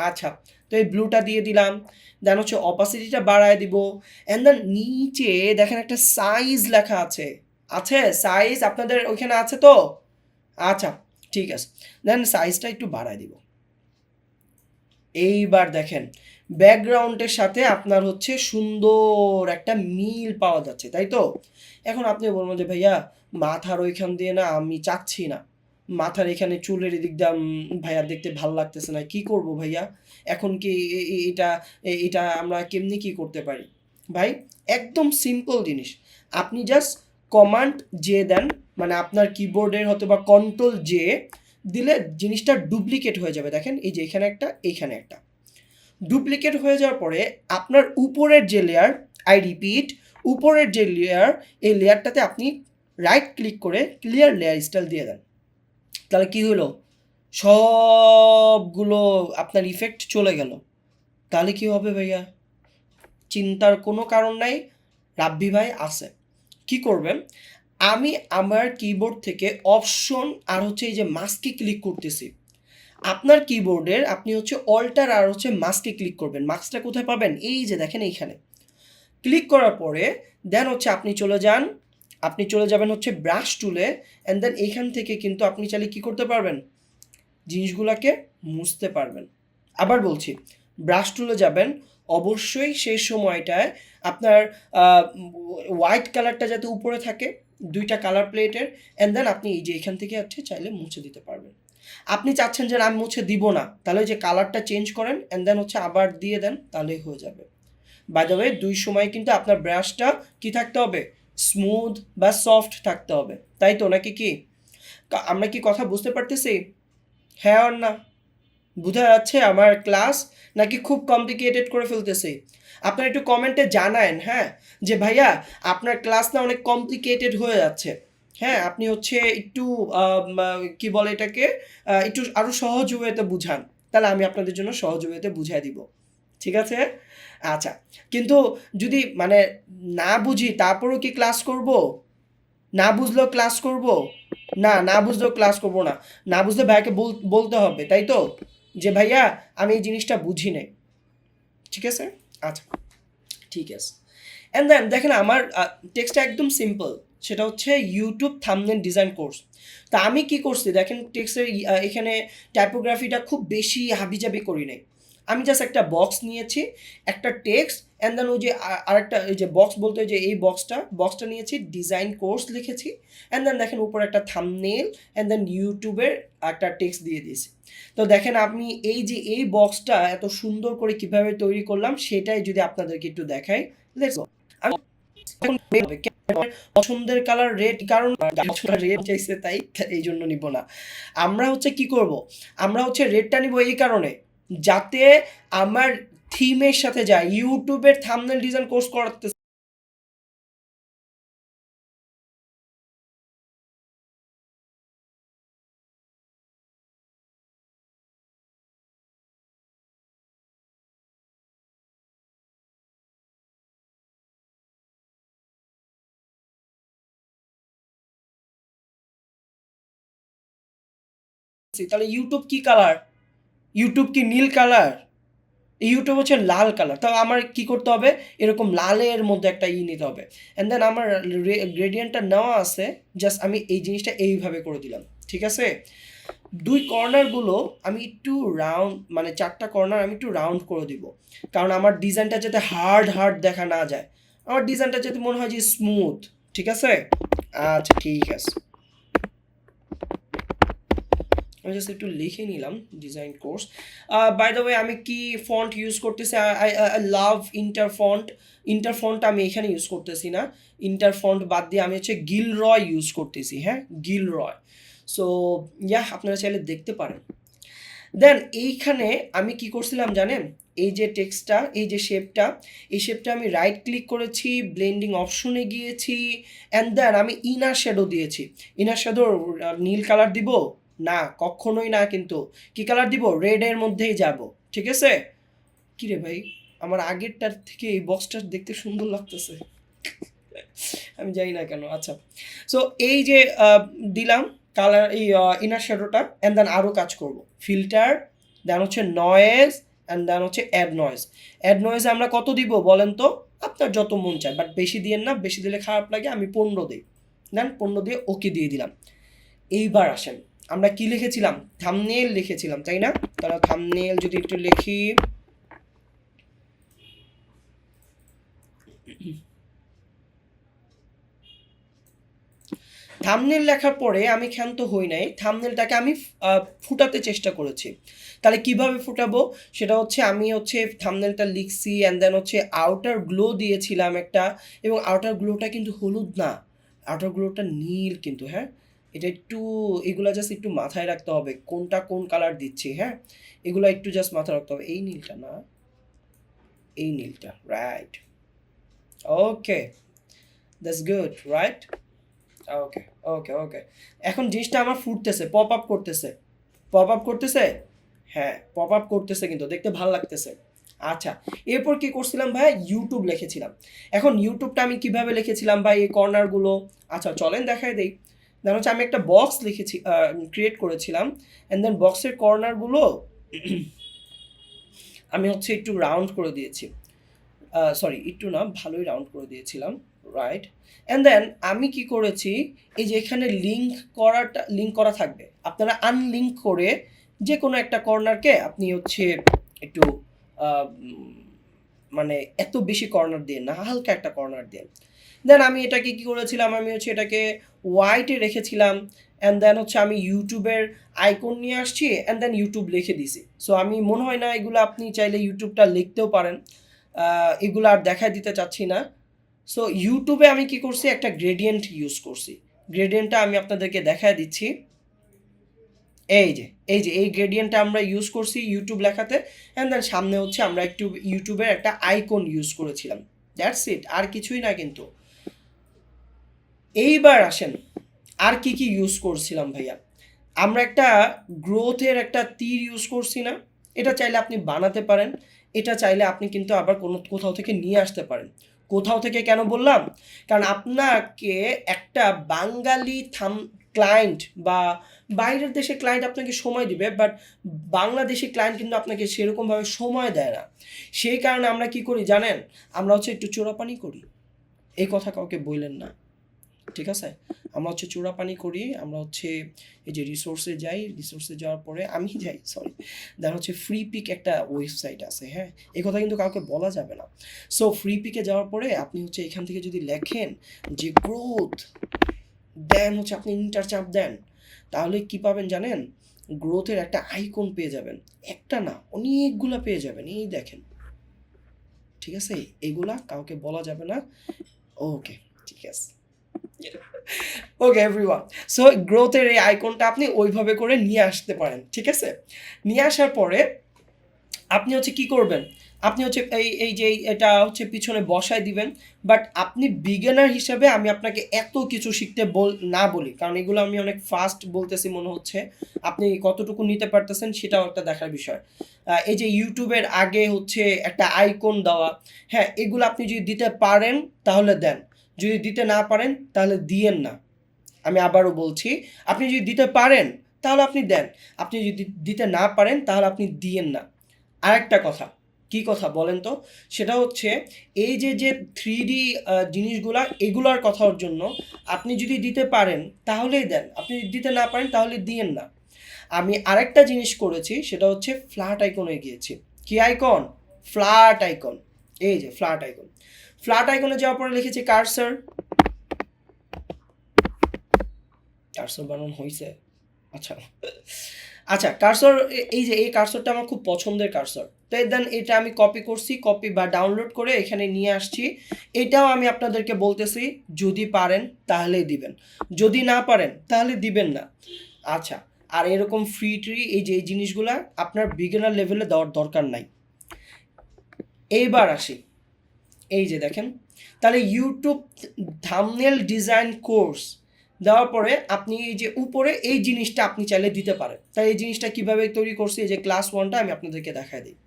আচ্ছা, তো এই ব্লুটা দিয়ে দিলাম। দেন হচ্ছে অপাসিটিটা বাড়ায় দিব, অ্যান্ড দেন নিচে দেখেন একটা সাইজ লেখা আছে, আছে সাইজ আপনাদের ওইখানে আছে তো? আচ্ছা ঠিক আছে, দেন সাইজটা একটু বাড়ায় দিব। এইবার দেখেন ব্যাকগ্রাউন্ডের সাথে আপনার হচ্ছে সুন্দর একটা মিল পাওয়া যাচ্ছে, তাই তো? এখন আপনি বলবেন যে ভাইয়া মাথার ওইখান দিয়ে না আমি চাচ্ছি না, মাথার এখানে চুলের এদিক দিয়ে ভাইয়া দেখতে ভালো লাগতেছে না, কি করব ভাইয়া? এখন কি এটা আমরা কেমনি কি করতে পারি? ভাই একদম সিম্পল জিনিস, আপনি জাস্ট কমান্ড জে দেন, মানে আপনার কিবোর্ডের হয়তো বা কন্ট্রোল জে দিলে জিনিসটা ডুপ্লিকেট হয়ে যাবে। দেখেন এই যে এখানে একটা, এইখানে একটা, ডুপ্লিকেট হয়ে যাওয়ার পরে আপনার উপরের যে লেয়ার, আই রিপিট, উপরের যে লেয়ার, এই লেয়ারটাতে আপনি রাইট ক্লিক করে ক্লিয়ার লেয়ার স্টাইল দিয়ে দেন। তাহলে কি হলো, সবগুলো আপনার ইফেক্ট চলে গেল। তাহলে কি হবে ভাইয়া? চিন্তার কোনো কারণ নাই, রাব্বি ভাই আছে। কি করবেন, আমি আমার কিবোর্ড থেকে অপশন আর হচ্ছে এই যে মাস্কে ক্লিক করতেছি, আপনার কিবোর্ডের আপনি হচ্ছে অল্টার আর হচ্ছে মাস্কে ক্লিক করবেন। মাস্কটা কোথায় পাবেন? এই যে দেখেন এইখানে ক্লিক করার পরে দেন হচ্ছে আপনি চলে যাবেন হচ্ছে ব্রাশ টুলে, অ্যান্ড দেন এইখান থেকে কিন্তু আপনি চাইলে কী করতে পারবেন, জিনিসগুলোকে মুছতে পারবেন। আবার বলছি, ব্রাশ টুলে যাবেন, অবশ্যই সেই সময়টায় আপনার হোয়াইট কালারটা যাতে উপরে থাকে, দুইটা কালার প্লেটের, অ্যান্ড দেন আপনি এই যে এখান থেকে হচ্ছে চাইলে মুছে দিতে পারবেন। আপনি চাচ্ছেন যে আমি মুছে দিব না, তাহলে যে কালারটা চেঞ্জ করেন অ্যান্ড দেন হচ্ছে আবার দিয়ে দেন, তাহলেই হয়ে যাবে। বাই দ্য ওয়ে, দুই সময় কিন্তু আপনার ব্রাশটা কি থাকতে হবে, স্মুথ বা সফট থাকতে হবে, তাই তো? নাকি কি আমরা কি কথা বুঝতে পারতেছি? হ্যাঁ আর না? বোঝা যাচ্ছে আমার ক্লাস, নাকি খুব কমপ্লিকেটেড করে ফেলতেছি? আপনারা একটু কমেন্টে জানায়েন, হ্যাঁ, যে ভাইয়া আপনার ক্লাস না অনেক কমপ্লিকেটেড হয়ে যাচ্ছে। হ্যাঁ, আপনি হচ্ছে একটু কি বলে এটাকে, একটু আরও সহজ ওয়েতে বুঝান, তাহলে আমি আপনাদের জন্য সহজ ওয়েতে বুঝাই দিব। ঠিক আছে? আচ্ছা, কিন্তু যদি মানে না বুঝি তারপরেও কি ক্লাস করব? না বুঝলেও ক্লাস করব? না, না বুঝলেও ক্লাস করব না। না বুঝলে ভাইয়াকে বলতে হবে, তাই তো? যে ভাইয়া আমি এই জিনিসটা বুঝি নাই। ঠিক আছে? আচ্ছা, ঠিক আছে। অ্যান্ড দেন দেখেন আমার টেক্সটটা একদম সিম্পল, সেটা হচ্ছে ইউটিউব থাম্বনেল ডিজাইন কোর্স। তা আমি কি করছি দেখেন, টেক্সটের এখানে টাইপোগ্রাফিটা খুব বেশি হাবিজাবি করি নাই। আমি জাস্ট একটা বক্স নিয়েছি, একটা টেক্সট, অ্যান্ড দেন ওই যে আরেকটা ওই যে বক্স বলতে যে এই বক্সটা নিয়েছি, ডিজাইন কোর্স লিখেছি, অ্যান্ড দেন দেখেন উপরে একটা থাম্বনেল, অ্যান্ড দেন ইউটিউবের একটা টেক্সট দিয়ে দিয়েছি। তো দেখেন আমি এই যে এই বক্সটা এত সুন্দর করে কিভাবে তৈরি করলাম সেটাই যদি আপনাদেরকে একটু দেখাই। Let's go. আমি পছন্দের কালার রেড, কারণ রেড চাইছে তাই এই জন্য নিব না। আমরা হচ্ছে কি করব, আমরা হচ্ছে রেডটা নিব এই কারণে যাতে আমার থিমের সাথে যায়। ইউটিউবের থাম্বনেল ডিজাইন কোর্স করাতে তাহলে ইউটিউব কি কালার? ইউটিউব কি নীল কালার? ইউটিউব হচ্ছে লাল কালার। তাও আমার কি করতে হবে, এরকম লালের মধ্যে একটা নিতে হবে, অ্যান্ড দেন আমার গ্রেডিয়েন্টটা নেওয়া আছে, জাস্ট আমি এই জিনিসটা এইভাবে করে দিলাম। ঠিক আছে? দুই কর্নারগুলো আমি একটু রাউন্ড, মানে চারটা কর্নার আমি একটু রাউন্ড করে দিব, কারণ আমার ডিজাইনটা যাতে হার্ড হার্ড দেখা না যায়, আমার ডিজাইনটা যাতে মনে হয় যে স্মুথ। ঠিক আছে? আচ্ছা, ঠিক আছে, আমি জাস্ট একটু লিখে নিলাম design course. By the way, আমি কি ফন্ট ইউজ করতেছি, আই লাভ ইন্টার ফন্ট আমি এখানে ইউজ করতেছি না। ইন্টার ফন্ট বাদ দিয়ে আমি হচ্ছে গিলরয় ইউজ করতেছি। হ্যাঁ, গিলরয়। সো আপনারা চাইলে দেখতে পারেন। দেন এইখানে আমি কি করছিলাম জানেন, এই যে টেক্সটটা, এই যে শেপটা, এই শেপটা আমি রাইট ক্লিক করেছি, ব্লেন্ডিং অপশনে গিয়েছি, অ্যান্ড দেন আমি ইনার শ্যাডো দিয়েছি। ইনার শ্যাডো নীল কালার দিব না, কখনোই না, কিন্তু কি কালার দিব, রেডের মধ্যেই যাব। ঠিক আছে? কি রে ভাই, আমার আগেরটার থেকে এই বক্সটা দেখতে সুন্দর লাগতেছে, আমি জানি না কেন। আচ্ছা, সো এই যে দিলাম কালার, এই ইনার শ্যাডোটা, অ্যান্ড দেন আরও কাজ করব, ফিল্টার, দেন হচ্ছে নয়েজ, অ্যান্ড দেন হচ্ছে অ্যাড নয়েজ আমরা কত দিব বলেন তো, আপনার যত মন চায়, বাট বেশি দিয়েন না, বেশি দিলে খারাপ লাগে, আমি 15 দিই। দেন 15 দিয়ে ওকে দিয়ে দিলাম। এইবার আসেন, আমরা কি লিখেছিলাম, থাম্বনেল লিখেছিলাম, তাই না? তাহলে থাম্বনেল যদি একটু লিখি, থাম্বনেল লেখার পরে আমি ক্ষান্ত হই নাই, থাম্বনেলটাকে আমি ফুটাতে চেষ্টা করেছি। তাহলে কিভাবে ফুটাবো সেটা হচ্ছে আমি হচ্ছে থাম্বনেলটা লিখছি অ্যান্ড দেন হচ্ছে আউটার গ্লো দিয়েছিলাম একটা, এবং আউটার গ্লোটা কিন্তু হলুদ না, আউটার গ্লোটা নীল কিন্তু, হ্যাঁ এটা একটু, এগুলা জাস্ট একটু মাথায় রাখতে হবে কোনটা কোন কালার দিচ্ছি, হ্যাঁ এগুলো একটু জাস্ট মাথায় রাখতে হবে। এই নীলটা না, এই নীলটা, right, okay, that's good, right, okay okay okay. এখন জিনিসটা আমার ফুটতেছে, পপ আপ করতেছে, পপ আপ করতেছে, হ্যাঁ পপ আপ করতেছে কিন্তু দেখতে ভালো লাগতেছে। আচ্ছা, এরপর কি করছিলাম ভাই, ইউটিউব লিখেছিলাম। এখন ইউটিউবটা আমি কিভাবে লিখেছিলাম ভাই, এই কর্নারগুলো, আচ্ছা চলেন দেখাই দেই। দেন হচ্ছে আমি একটা বক্স লিখেছি, ক্রিয়েট করেছিলাম, অ্যান্ড দেন বক্সের কর্নারগুলো আমি হচ্ছে একটু রাউন্ড করে দিয়েছি, সরি একটু না, ভালোই রাউন্ড করে দিয়েছিলাম, রাইট। অ্যান্ড দেন আমি কি করেছি, এই যে এখানে লিঙ্ক করা থাকবে, আপনারা আনলিঙ্ক করে যে কোনো একটা কর্নারকে আপনি হচ্ছে একটু মানে এত বেশি কর্নার দিয়ে না, হালকা একটা কর্নার দিয়ে। দেন আমি এটাকে কি করেছিলাম, আমি হচ্ছে এটাকে হোয়াইটে রেখেছিলাম, অ্যান্ড দেন হচ্ছে আমি ইউটিউবের আইকন নিয়ে আসছি, অ্যান্ড দেন ইউটিউব লিখে দিছি। সো আমি মনে হয় না এগুলো আপনি চাইলে ইউটিউবটা লিখতেও পারেন, এগুলো আর দেখায় দিতে চাচ্ছি না। সো ইউটিউবে আমি কি করছি, একটা গ্রেডিয়েন্ট ইউজ করছি, গ্রেডিয়েন্টটা আমি আপনাদেরকে দেখায় দিচ্ছি। এই যে এই গ্রেডিয়েন্টটা আমরা ইউজ করছি ইউটিউব লেখাতে, অ্যান্ড দেন সামনে হচ্ছে আমরা একটু ইউটিউবের একটা আইকন ইউজ করেছিলাম, দ্যাটস ইট, আর কিছুই না কিন্তু। এইবার আসেন আর কি কি ইউজ করছিলাম ভাইয়া, আমরা একটা গ্রোথের একটা তীর ইউজ করছি না, এটা চাইলে আপনি বানাতে পারেন, এটা চাইলে আপনি কিন্তু আবার কোথাও থেকে নিয়ে আসতে পারেন। কোথাও থেকে কেন বললাম, কারণ আপনাকে একটা বাঙালি ক্লায়েন্ট বা বাইরের দেশে ক্লায়েন্ট আপনাকে সময় দিবে, বাট বাংলাদেশি ক্লায়েন্ট কিন্তু আপনাকে সেরকমভাবে সময় দেয় না। সেই কারণে আমরা কি করি জানেন, আমরা হচ্ছে একটু চোরাপানি করি, এই কথা কাউকে বললেন না, ঠিক আছে? আমরা হচ্ছে চোরাপানি করি, আমরা হচ্ছে এই যে রিসোর্সে যাই, রিসোর্সে যাওয়ার পরে আমি যাই, সরি, দেন হচ্ছে ফ্রি পিক একটা ওয়েবসাইট আছে, হ্যাঁ এই কথা কিন্তু কাউকে বলা যাবে না। সো ফ্রি পিকে যাওয়ার পরে আপনি হচ্ছে এখান থেকে যদি লেখেন যে গ্রোথ, দেন হচ্ছে আপনি ইন্টার চাপ দেন, তাহলে কি পাবেন জানেন, গ্রোথের একটা আইকন পেয়ে যাবেন, একটা না অনেকগুলা পেয়ে যাবেন, এই দেখেন, ঠিক আছে? এগুলা কাউকে বলা যাবে না, ওকে ঠিক আছে। ওকে এভরিওয়ান, সো গ্রোথের এই আইকনটা আপনি ওইভাবে করে নিয়ে আসতে পারেন, ঠিক আছে? নিয়ে আসার পরে আপনি হচ্ছে কি করবেন, আপনি হচ্ছে এই যে এটা হচ্ছে পিছনে বসায় দিবেন। বাট আপনি বিগিনার হিসেবে আমি আপনাকে এত কিছু শিখতে না বলি, কারণ এগুলো আমি অনেক ফাস্ট বলতেছি মনে হচ্ছে, আপনি কতটুকু নিতে পারতেছেন সেটাও একটা দেখার বিষয়। এই যে ইউটিউবের আগে হচ্ছে একটা আইকন দেওয়া, হ্যাঁ এগুলো আপনি যদি দিতে পারেন তাহলে দেন, যদি দিতে না পারেন তাহলে দিয়েন না। আমি আবারও বলছি, আপনি যদি দিতে পারেন তাহলে আপনি দেন, আপনি যদি দিতে না পারেন তাহলে আপনি দিয়েন না। আরেকটা কথা, কি কথা বলেন তো, সেটা হচ্ছে এই যে 3D জিনিসগুলা, এগুলার কথার জন্য আপনি যদি দিতে পারেন তাহলেই দেন, আপনি যদি দিতে না পারেন তাহলে দিয়েন না। আমি আরেকটা জিনিস করেছি, সেটা হচ্ছে ফ্ল্যাট আইকনে গিয়েছি। কি আইকন? ফ্ল্যাট আইকন, এই যে ফ্ল্যাট আইকন। ফ্ল্যাট আইকনে যাওয়ার পরে লিখেছি কার্সার, কার্সর বানানো হয়েছে, আচ্ছা আচ্ছা কার্সর, এই যে এই কার্সরটা আমার খুব পছন্দের কার্সর, তো দেন এটা আমি কপি করছি, কপি বা ডাউনলোড করে এখানে নিয়ে আসছি। এটাও আমি আপনাদেরকে বলতেছি যদি পারেন তাহলেই দিবেন, যদি না পারেন তাহলে দিবেন না। আচ্ছা, আর এরকম ফ্রি ট্রি এই যে এই জিনিসগুলা আপনার বিগিনার লেভেলে দেওয়ার দরকার নাই। এইবার আসি, এই যে দেখেন, তাহলে ইউটিউব থাম্বনেল ডিজাইন কোর্স দেওয়ার পরে আপনি এই যে উপরে এই জিনিসটা আপনি চাইলে দিতে পারেন। তাই এই জিনিসটা কীভাবে তৈরি করছি, এই যে ক্লাস 1টা আমি আপনাদেরকে দেখাই দিই।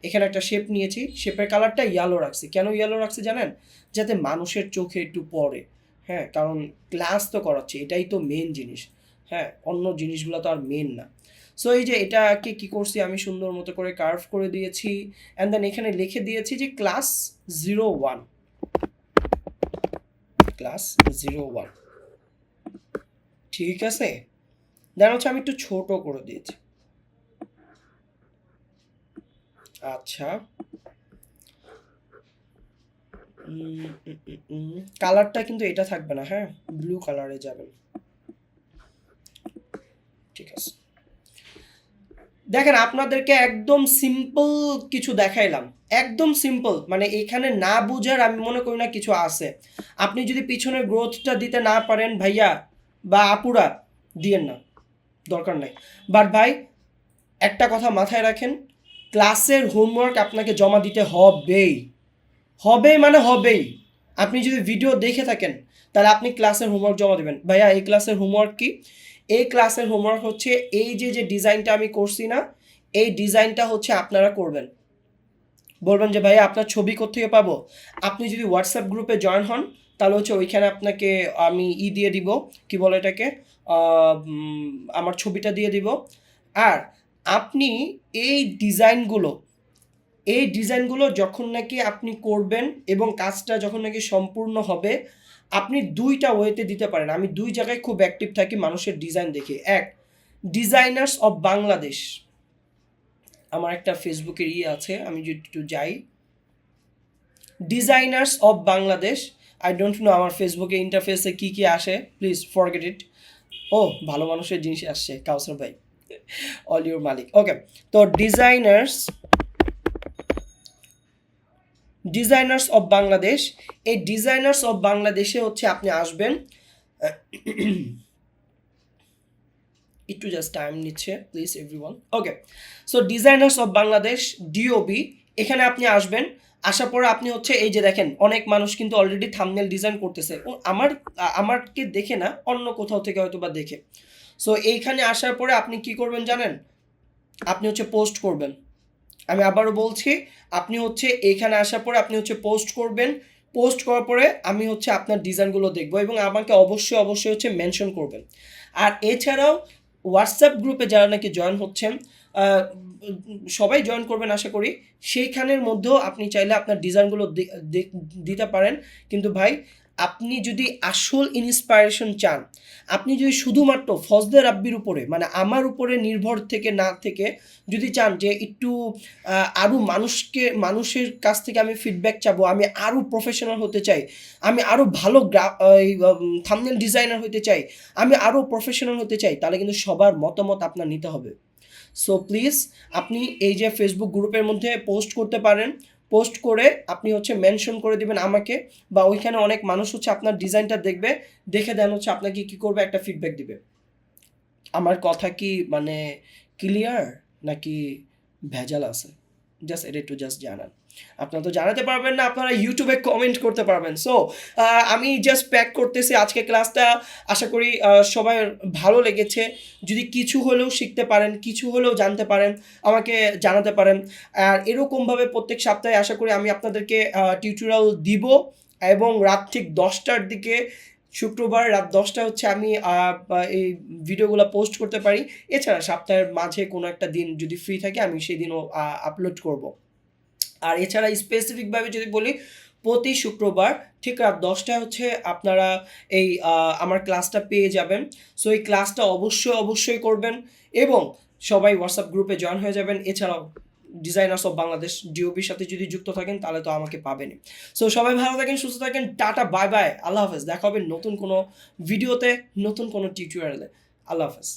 এখানে একটা শেপ নিয়েছি, শেপের কালারটা ইয়েলো রাখছি, কেন ইয়েলো রাখছি জানেন, যাতে মানুষের চোখে একটু পড়ে, হ্যাঁ কারণ ক্লাস তো করাচ্ছি, এটাই তো মেন জিনিস, হ্যাঁ অন্য জিনিসগুলো তো আর মেন না। সো এই যে এটাকে কি করছি, আমি সুন্দর মতো করে কার্ভ করে দিয়েছি, অ্যান্ড দেন এখানে লিখে দিয়েছি যে ক্লাস 01, ক্লাস 01, ঠিক আছে? দেন হচ্ছে আমি একটু ছোট করে দিয়েছি, আচ্ছা কালারটা কিন্তু এটা থাকবে না, হ্যাঁ ব্লু কালারে যাবেন, ঠিক আছে, দেখেন আপনাদেরকে একদম সিম্পল কিছু দেখাইলাম, একদম সিম্পল, মানে এখানে না বুঝার আমি মনে করি না কিছু আছে। আপনি যদি পিছনের গ্রোথটা দিতে না পারেন ভাইয়া বা আপুরা, দিয়েন না, দরকার নাই। বাট ভাই একটা কথা মাথায় রাখেন, ক্লাসের হোমওয়ার্ক আপনাকে জমা দিতে হবেই, হবে মানে হবেই। আপনি যদি ভিডিও দেখে থাকেন তাহলে আপনি ক্লাসের হোমওয়ার্ক জমা দেবেন। ভাইয়া এই ক্লাসের হোমওয়ার্ক কি? এই ক্লাসের হোমওয়ার্ক হচ্ছে এই যে ডিজাইনটা আমি করছি না, এই ডিজাইনটা হচ্ছে আপনারা করবেন। বলবেন যে ভাইয়া আপনার ছবি কোত্থেকে পাবো? আপনি যদি হোয়াটসঅ্যাপ গ্রুপে জয়েন হন তাহলে হচ্ছে ওইখানে আপনাকে আমি দিয়ে দিব, কি বলে এটাকে, আমার ছবিটা দিয়ে দিব। আর আপনি এই ডিজাইনগুলো এই ডিজাইনগুলো যখন নাকি আপনি করবেন এবং কাজটা যখন নাকি সম্পূর্ণ হবে, আপনি দুইটা ওয়েতে দিতে পারেন। আমি দুই জায়গায় খুব অ্যাক্টিভ থাকি মানুষের ডিজাইন দেখে। এক, ডিজাইনার্স অফ বাংলাদেশ, আমার একটা ফেসবুকের আছে, আমি যদি একটু যাই, designers of Bangladesh. I don't know আমার ফেসবুকে ইন্টারফেসে কি কি আসে, প্লিজ ফরগেট ইট। ও ভালো মানুষের জিনিস আসছে, কাউসার ভাই, অল ইউর মালিক। ওকে, তো ডিজাইনার্স অফ বাংলাদেশ, এই ডিজাইনার্স অফ বাংলাদেশে হচ্ছে আপনি আসবেন, একটু জাস্ট টাইম নিচ্ছে please everyone. Okay, so designers of Bangladesh DOB, এখানে আপনি আসবেন। আসার পরে আপনি হচ্ছে এই যে দেখেন অনেক মানুষ কিন্তু অলরেডি থাম্বনেল ডিজাইন করতেছে, ও আমারকে দেখে না, অন্য কোথাও থেকে হয়তো বা দেখে। সো এইখানে আসার পরে আপনি কি করবেন জানেন? আপনি হচ্ছে পোস্ট করবেন। আমি আবারও বলছি, আপনি হচ্ছে এইখানে আসার পরে আপনি হচ্ছে পোস্ট করবেন। পোস্ট করার পরে আমি হচ্ছে আপনার ডিজাইনগুলো দেখব এবং আমাকে অবশ্যই অবশ্যই হচ্ছে মেনশন করবেন। আর এছাড়াও হোয়াটসঅ্যাপ গ্রুপে যারা নাকি জয়েন হচ্ছেন, সবাই জয়েন করবেন আশা করি, সেইখানের মধ্যেও আপনি চাইলে আপনার ডিজাইনগুলো দিতে পারেন। কিন্তু ভাই আপনি যদি আসল ইন্সপায়ারেশন চান, আপনি যদি শুধুমাত্র ফজলে রাব্বির উপরে মানে আমার উপরে নির্ভর থেকে না থেকে যদি চান যে একটু আরও মানুষের কাছ থেকে আমি ফিডব্যাক চাবো, আমি আরও প্রফেশনাল হতে চাই, আমি আরও ভালো থাম্বনেল ডিজাইনার হতে চাই, আমি আরও প্রফেশনাল হতে চাই, তাহলে কিন্তু সবার মতামত আপনার নিতে হবে। সো প্লিজ আপনি এই যে ফেসবুক গ্রুপের মধ্যে পোস্ট করতে পারেন, পোস্ট করে আপনি হচ্ছে মেনশন করে দিবেন আমাকে, বা ওইখানে অনেক মানুষ হচ্ছে আপনার ডিজাইনটা দেখবে, দেখে দেন হচ্ছে আপনাকে কী করবে, একটা ফিডব্যাক দিবে। আমার কথা কি মানে ক্লিয়ার নাকি ভেজাল আছে? জাস্ট এটা একটু জাস্ট জানান। আপনারা তো জানাতে পারবেন না, আপনারা ইউটিউবে কমেন্ট করতে পারবেন। সো আমি জাস্ট প্যাক করতেছি আজকে ক্লাসটা, আশা করি সবাই ভালো লেগেছে। যদি কিছু হলেও শিখতে পারেন, কিছু হলেও জানতে পারেন, আমাকে জানাতে পারেন। আর এরকমভাবে প্রত্যেক সপ্তাহে আশা করি আমি আপনাদেরকে টিউটোরিয়াল দিব, এবং রাত ঠিক 10টার দিকে, শুক্রবার রাত 10টা হচ্ছে আমি এই ভিডিওগুলো পোস্ট করতে পারি। এছাড়া সপ্তাহের মাঝে কোনো একটা দিন যদি ফ্রি থাকে আমি সেই দিনও আপলোড করব। আর এছাড়া স্পেসিফিকভাবে যদি বলি, প্রতি শুক্রবার ঠিক রাত 10টায় হচ্ছে আপনারা এই আমার ক্লাসটা পেয়ে যাবেন। সো এই ক্লাসটা অবশ্যই করবেন এবং সবাই হোয়াটসঅ্যাপ গ্রুপে জয়েন হয়ে যাবেন। এছাড়াও ডিজাইনার্স অফ বাংলাদেশ ডিওবির সাথে যদি যুক্ত থাকেন তাহলে তো আমাকে পাবেনই। সো সবাই ভালো থাকেন, সুস্থ থাকেন, টাটা, বাই বাই, আল্লাহ হাফেজ। দেখা হবে নতুন কোনো ভিডিওতে, নতুন কোনো টিউটোরিয়ালে। আল্লাহ হাফেজ।